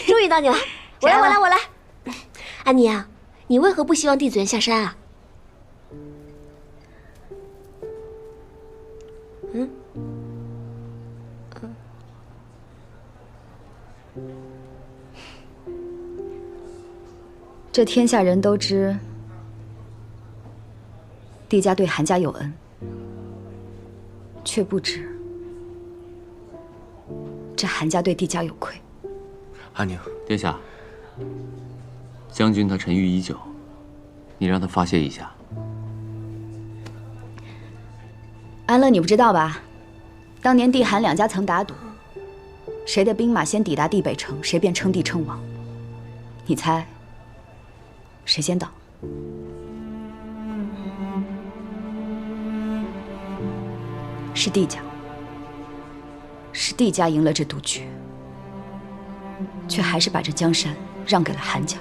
终于到你了，我来，我来。安妮啊，你为何不希望弟子园下山啊？这天下人都知，帝家对韩家有恩，却不知这韩家对帝家有亏。阿宁，殿下，将军他沉郁已久，你让他发泄一下。安乐，你不知道吧？当年帝韩两家曾打赌，谁的兵马先抵达帝北城，谁便称帝称王。你猜，谁先到？是帝家，是帝家赢了这赌局，却还是把这江山让给了韩家。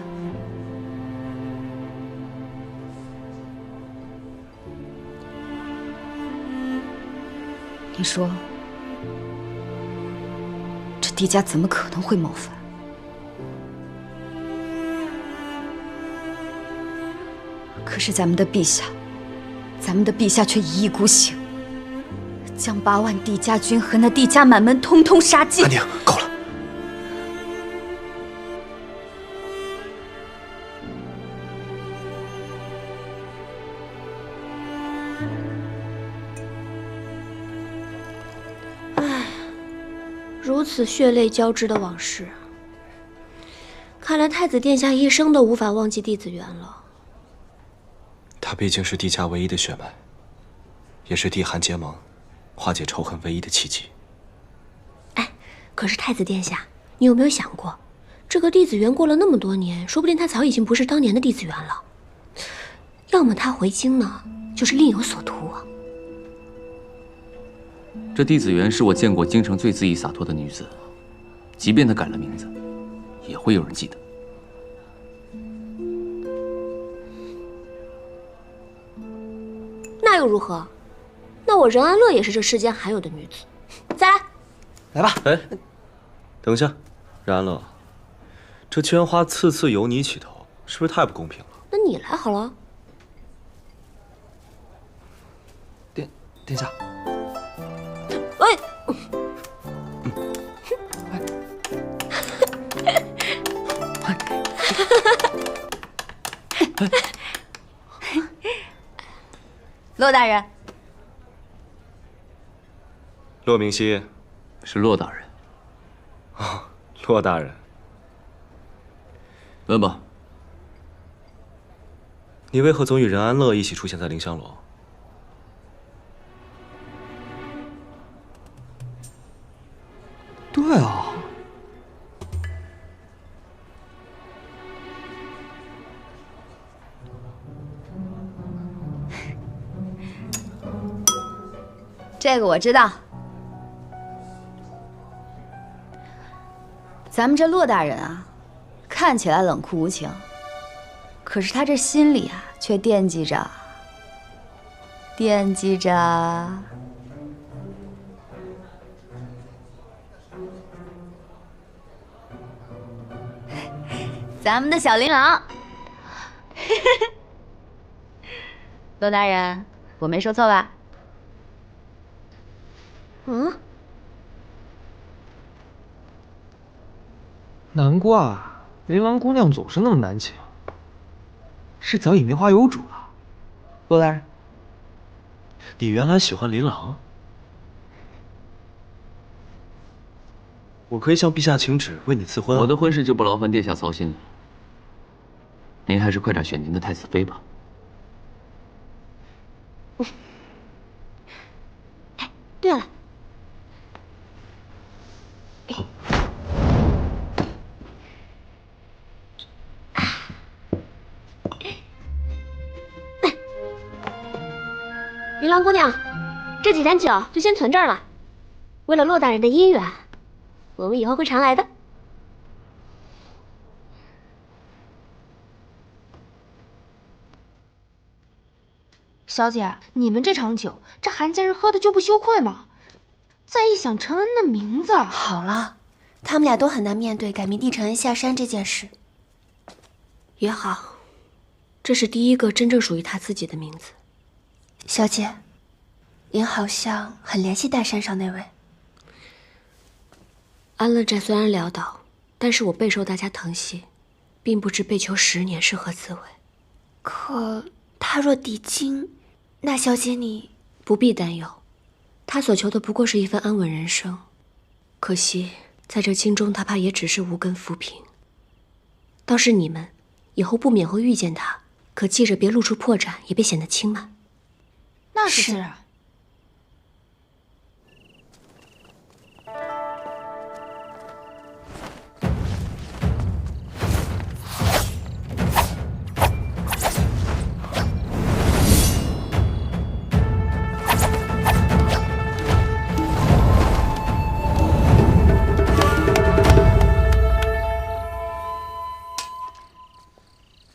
你说，这帝家怎么可能会谋反？可是咱们的陛下却一意孤行，将8万帝家军和那帝家满门通通杀尽。阿宁，够了！如此血泪交织的往事，看来太子殿下一生都无法忘记帝子元了。他毕竟是帝家唯一的血脉，也是帝韩结盟、化解仇恨唯一的契机。可是太子殿下，你有没有想过，这个帝子元过了那么多年，说不定他早已经不是当年的帝子元了。要么他回京呢，就是另有所图啊。这帝子元是我见过京城最恣意洒脱的女子，即便她改了名字，也会有人记得。那又如何？那我任安乐也是这世间罕有的女子。再来，来吧。哎，等一下，任安乐，这绢花次次由你起头，是不是太不公平了？那你来好了。殿下。哎。骆大人，骆明熙，是骆大人。哦，骆大人，问吧。你为何总与任安乐一起出现在凌香楼？对啊。这个我知道。咱们这骆大人啊，看起来冷酷无情，可是他这心里啊，却惦记着。咱们的小琳琅。骆大人，我没说错吧？嗯，难怪琳琅姑娘总是那么难请，是早已梅花有主了。骆大人，你原来喜欢琳琅？我可以向陛下请旨，为你赐婚啊。我的婚事就不劳烦殿下操心了，您还是快点选您的太子妃吧。哎，对了。琳琅姑娘，这几坛酒就先存这儿了。为了骆大人的姻缘，我们以后会常来的。小姐，你们这场酒，这韩家人喝的就不羞愧吗？再一想承恩的名字，好了，他们俩都很难面对改名帝承恩下山这件事。也好，这是第一个真正属于他自己的名字。小姐，您好像很联系岱山上那位。安乐寨虽然潦倒，但是我备受大家疼惜，并不知被囚10年是何滋味。可他若抵京，那小姐你不必担忧，他所求的不过是一份安稳人生。可惜在这京中，他怕也只是无根浮萍。倒是你们，以后不免会遇见他，可记着别露出破绽，也别显得轻慢。那是自然。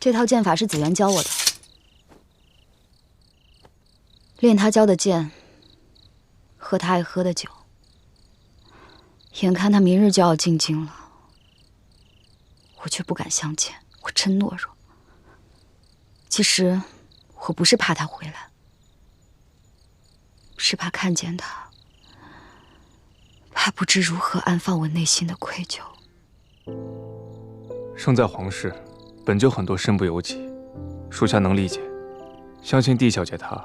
这套剑法是紫渊教我的，练他教的剑，喝他爱喝的酒。眼看他明日就要进京了，我却不敢相见，我真懦弱。其实我不是怕他回来，是怕看见他，怕不知如何安放我内心的愧疚。生在皇室，本就很多身不由己，属下能理解，相信帝小姐她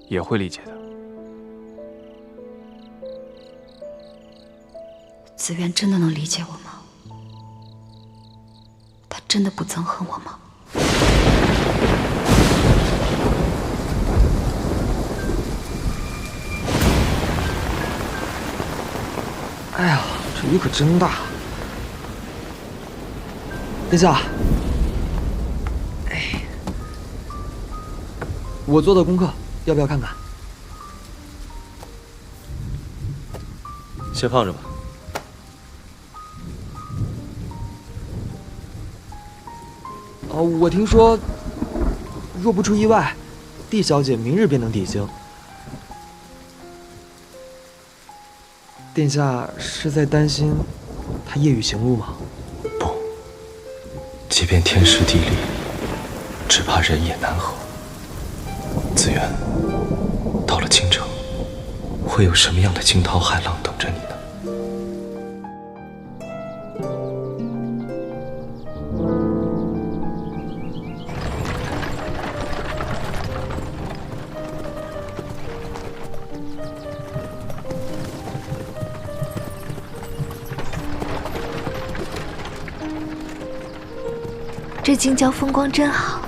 也会理解的。紫渊真的能理解我吗？他真的不憎恨我吗？哎呀，这雨可真大！殿下，我做的功课要不要看看？先放着吧。我听说，若不出意外，帝小姐明日便能抵京。殿下是在担心她夜雨行路吗？不，即便天时地利，只怕人也难合。紫渊，到了京城，会有什么样的惊涛骇浪等着你呢？这京郊风光真好。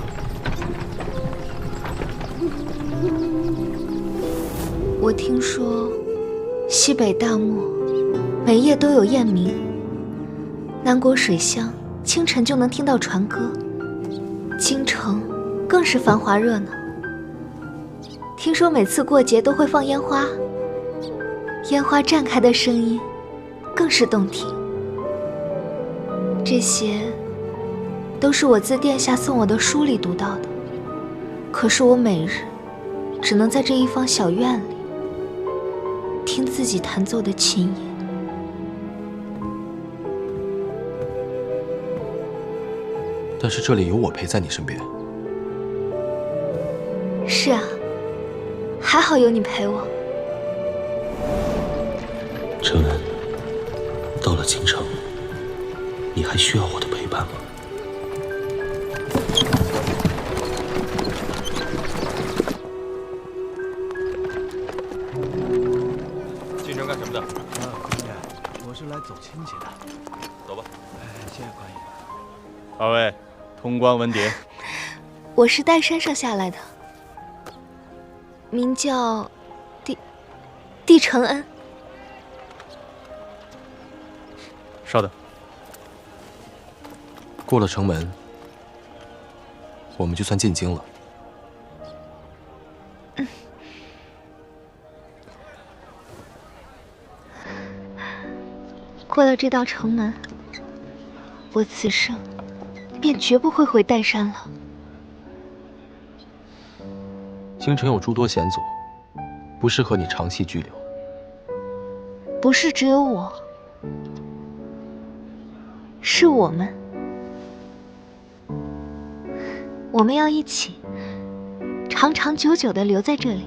我听说，西北大漠每夜都有雁鸣，南国水乡清晨就能听到船歌，京城更是繁华热闹。听说每次过节都会放烟花，烟花绽开的声音更是动听。这些都是我自殿下送我的书里读到的，可是我每日只能在这一方小院里听自己弹奏的琴音。但是这里有我陪在你身边。是啊，还好有你陪我。承恩，到了京城，你还需要我的陪伴吗？进城干什么的？官爷，我是来走亲戚的。走吧。谢谢官爷。二位，通关文牒。我是岱山上下来的，名叫帝承恩。稍等。过了城门，我们就算进京了。过了这道城门，我此生便绝不会回岱山了。京城有诸多险阻，不适合你长期居留。不是只有我，是我们。我们要一起长长久久地留在这里。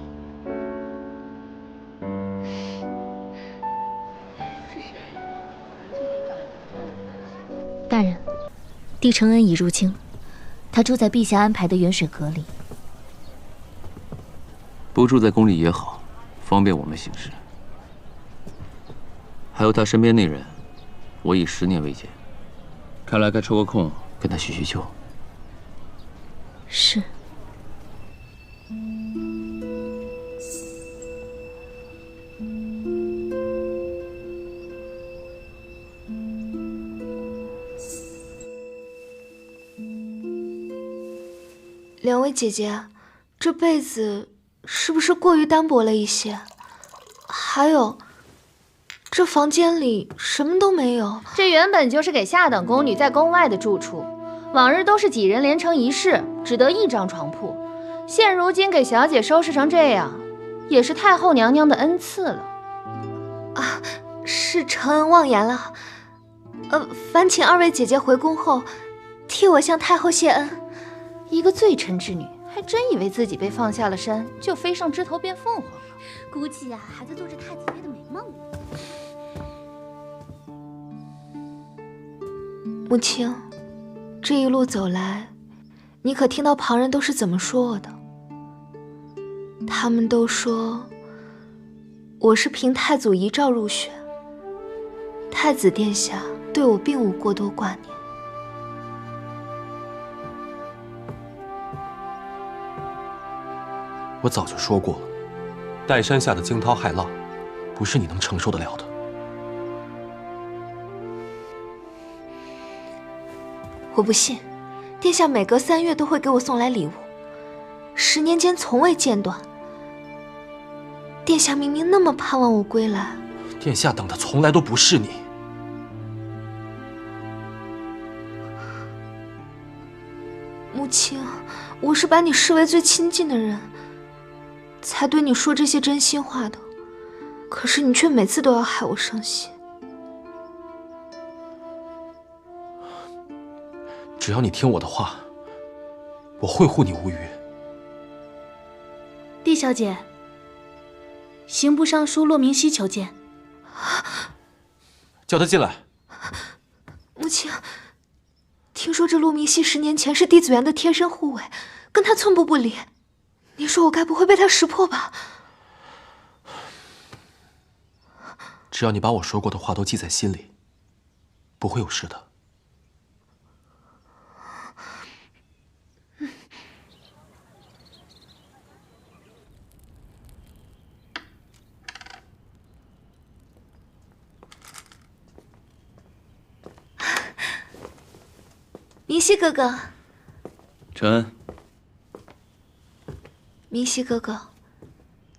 大人，帝承恩已入京，他住在陛下安排的远水阁里。不住在宫里也好，方便我们行事。还有他身边那人，我已10年未见，看来该抽个空跟他叙叙旧。是。两位姐姐，这被子是不是过于单薄了一些？还有，这房间里什么都没有。这原本就是给下等宫女在宫外的住处，往日都是几人连成一室，只得一张床铺。现如今给小姐收拾成这样，也是太后娘娘的恩赐了。啊，是承恩妄言了。烦请二位姐姐回宫后，替我向太后谢恩。一个罪臣之女，还真以为自己被放下了山，就飞上枝头变凤凰了。估计啊，还在做着太子妃的美梦呢。母亲，这一路走来，你可听到旁人都是怎么说我的？他们都说我是凭太祖遗诏入选，太子殿下对我并无过多挂念。我早就说过了，岱山下的惊涛骇浪，不是你能承受得了的。我不信，殿下每隔3月都会给我送来礼物，10年间从未间断。殿下明明那么盼望我归来，殿下等的从来都不是你。母亲，我是把你视为最亲近的人，才对你说这些真心话的，可是你却每次都要害我伤心。只要你听我的话，我会护你无虞。帝小姐，刑部尚书骆明熙求见。叫他进来。母亲，听说这骆明熙10年前是帝子园的贴身护卫，跟他寸步不离。你说我该不会被他识破吧？只要你把我说过的话都记在心里，不会有事的。明熙哥哥，承恩。明熙哥哥，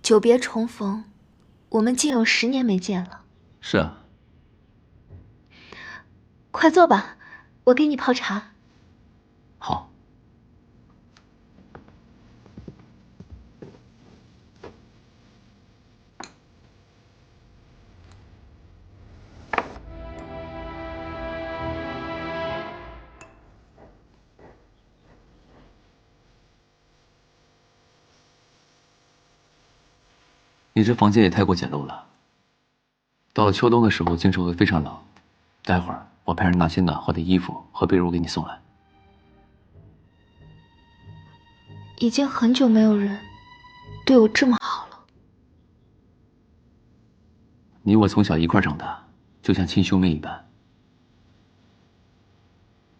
久别重逢，我们竟有10年没见了。是啊。快坐吧，我给你泡茶。好。你这房间也太过简陋了。到了秋冬的时候，京城会非常冷。待会儿我派人拿些暖和的衣服和被褥给你送来。已经很久没有人对我这么好了。你我从小一块长大，就像亲兄妹一般。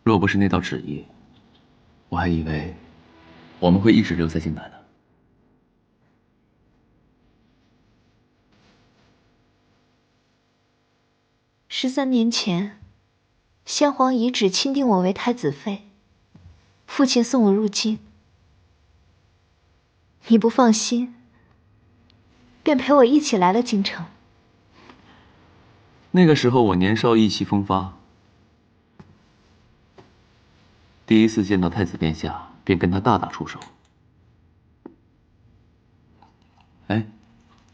若不是那道旨意，我还以为我们会一直留在京南呢。13年前，先皇遗旨钦定我为太子妃，父亲送我入京。你不放心，便陪我一起来了京城。那个时候我年少意气风发，第一次见到太子殿下，便跟他大打出手。哎，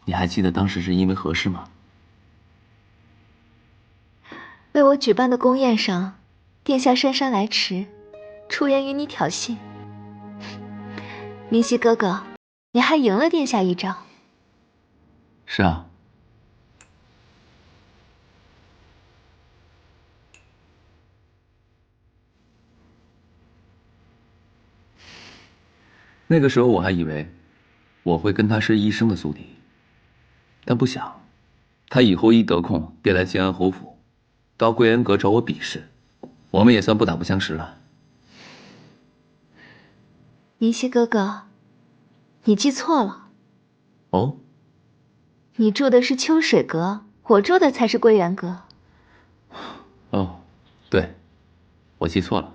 你还记得当时是因为何事吗？为我举办的宫宴上，殿下姗姗来迟，出言与你挑衅。明熙哥哥，你还赢了殿下一招。是啊。那个时候我还以为我会跟他是一生的宿敌，但不想，他以后一得空便来建安侯府，到桂恩阁找我比试，我们也算不打不相识了。明熙哥哥，你记错了。哦，你住的是秋水阁，我住的才是桂圆阁。哦，对，我记错了。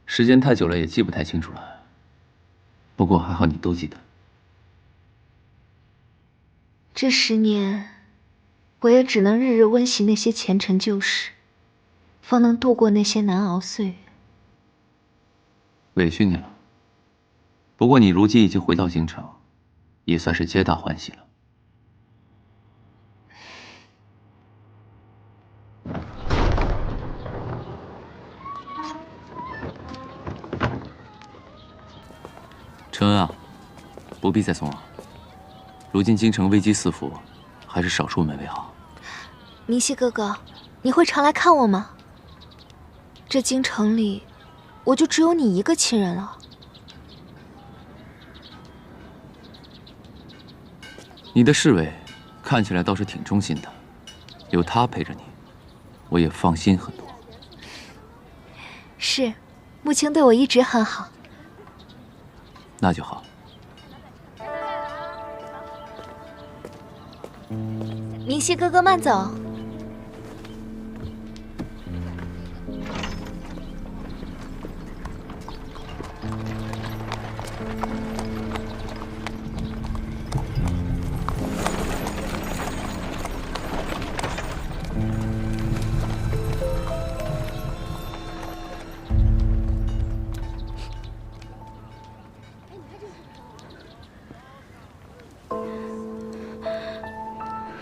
时间太久了，也记不太清楚了。不过还好你都记得。这10年，我也只能日日温习那些前尘旧事，方能度过那些难熬岁月。委屈你了。不过你如今已经回到京城，也算是皆大欢喜了。陈恩啊，不必再送了。如今京城危机四伏，还是少出门为好。明熙哥哥，你会常来看我吗？这京城里，我就只有你一个亲人了。你的侍卫看起来倒是挺忠心的，有他陪着你，我也放心很多。是，穆青对我一直很好。那就好。明熙哥哥慢走。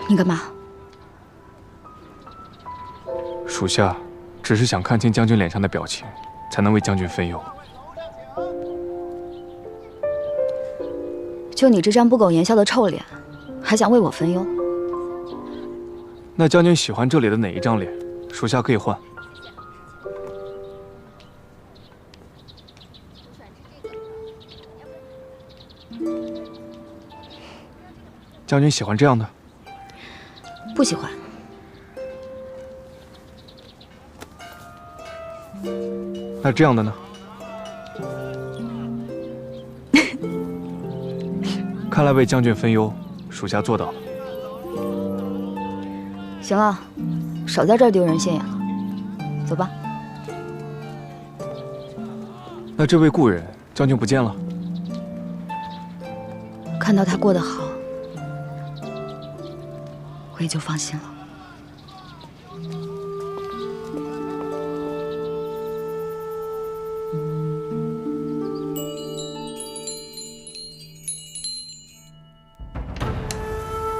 你干嘛？属下只是想看清将军脸上的表情，才能为将军分忧。就你这张不苟言笑的臭脸，还想为我分忧？那将军喜欢这里的哪一张脸？属下可以换。将军喜欢这样的？不喜欢。那这样的呢？看来为将军分忧，属下做到了。行了，少在这儿丢人现眼了，走吧。那这位故人，将军不见了。看到他过得好，我也就放心了。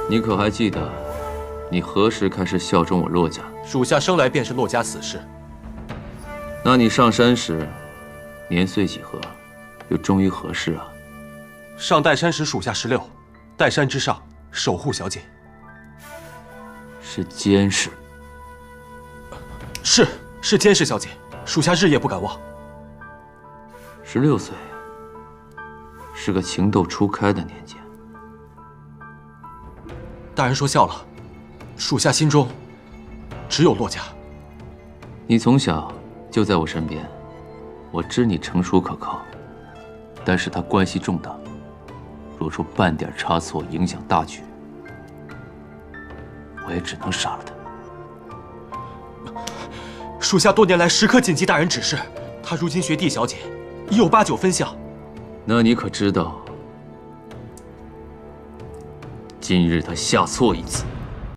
你可还记得，你何时开始效忠我骆家？属下生来便是骆家子氏。那你上山时，年岁几何，又忠于何事啊？上岱山时，属下16，岱山之上，守护小姐。是监视。是监视小姐，属下日夜不敢忘。16岁，是个情窦初开的年纪。大人说笑了，属下心中只有骆家。你从小就在我身边，我知你成熟可靠，但是他关系重大，若出半点差错，影响大局，我也只能杀了他。属下多年来时刻谨记大人指示，他如今学弟小姐，已有8、9分像。那你可知道，今日他下错一次？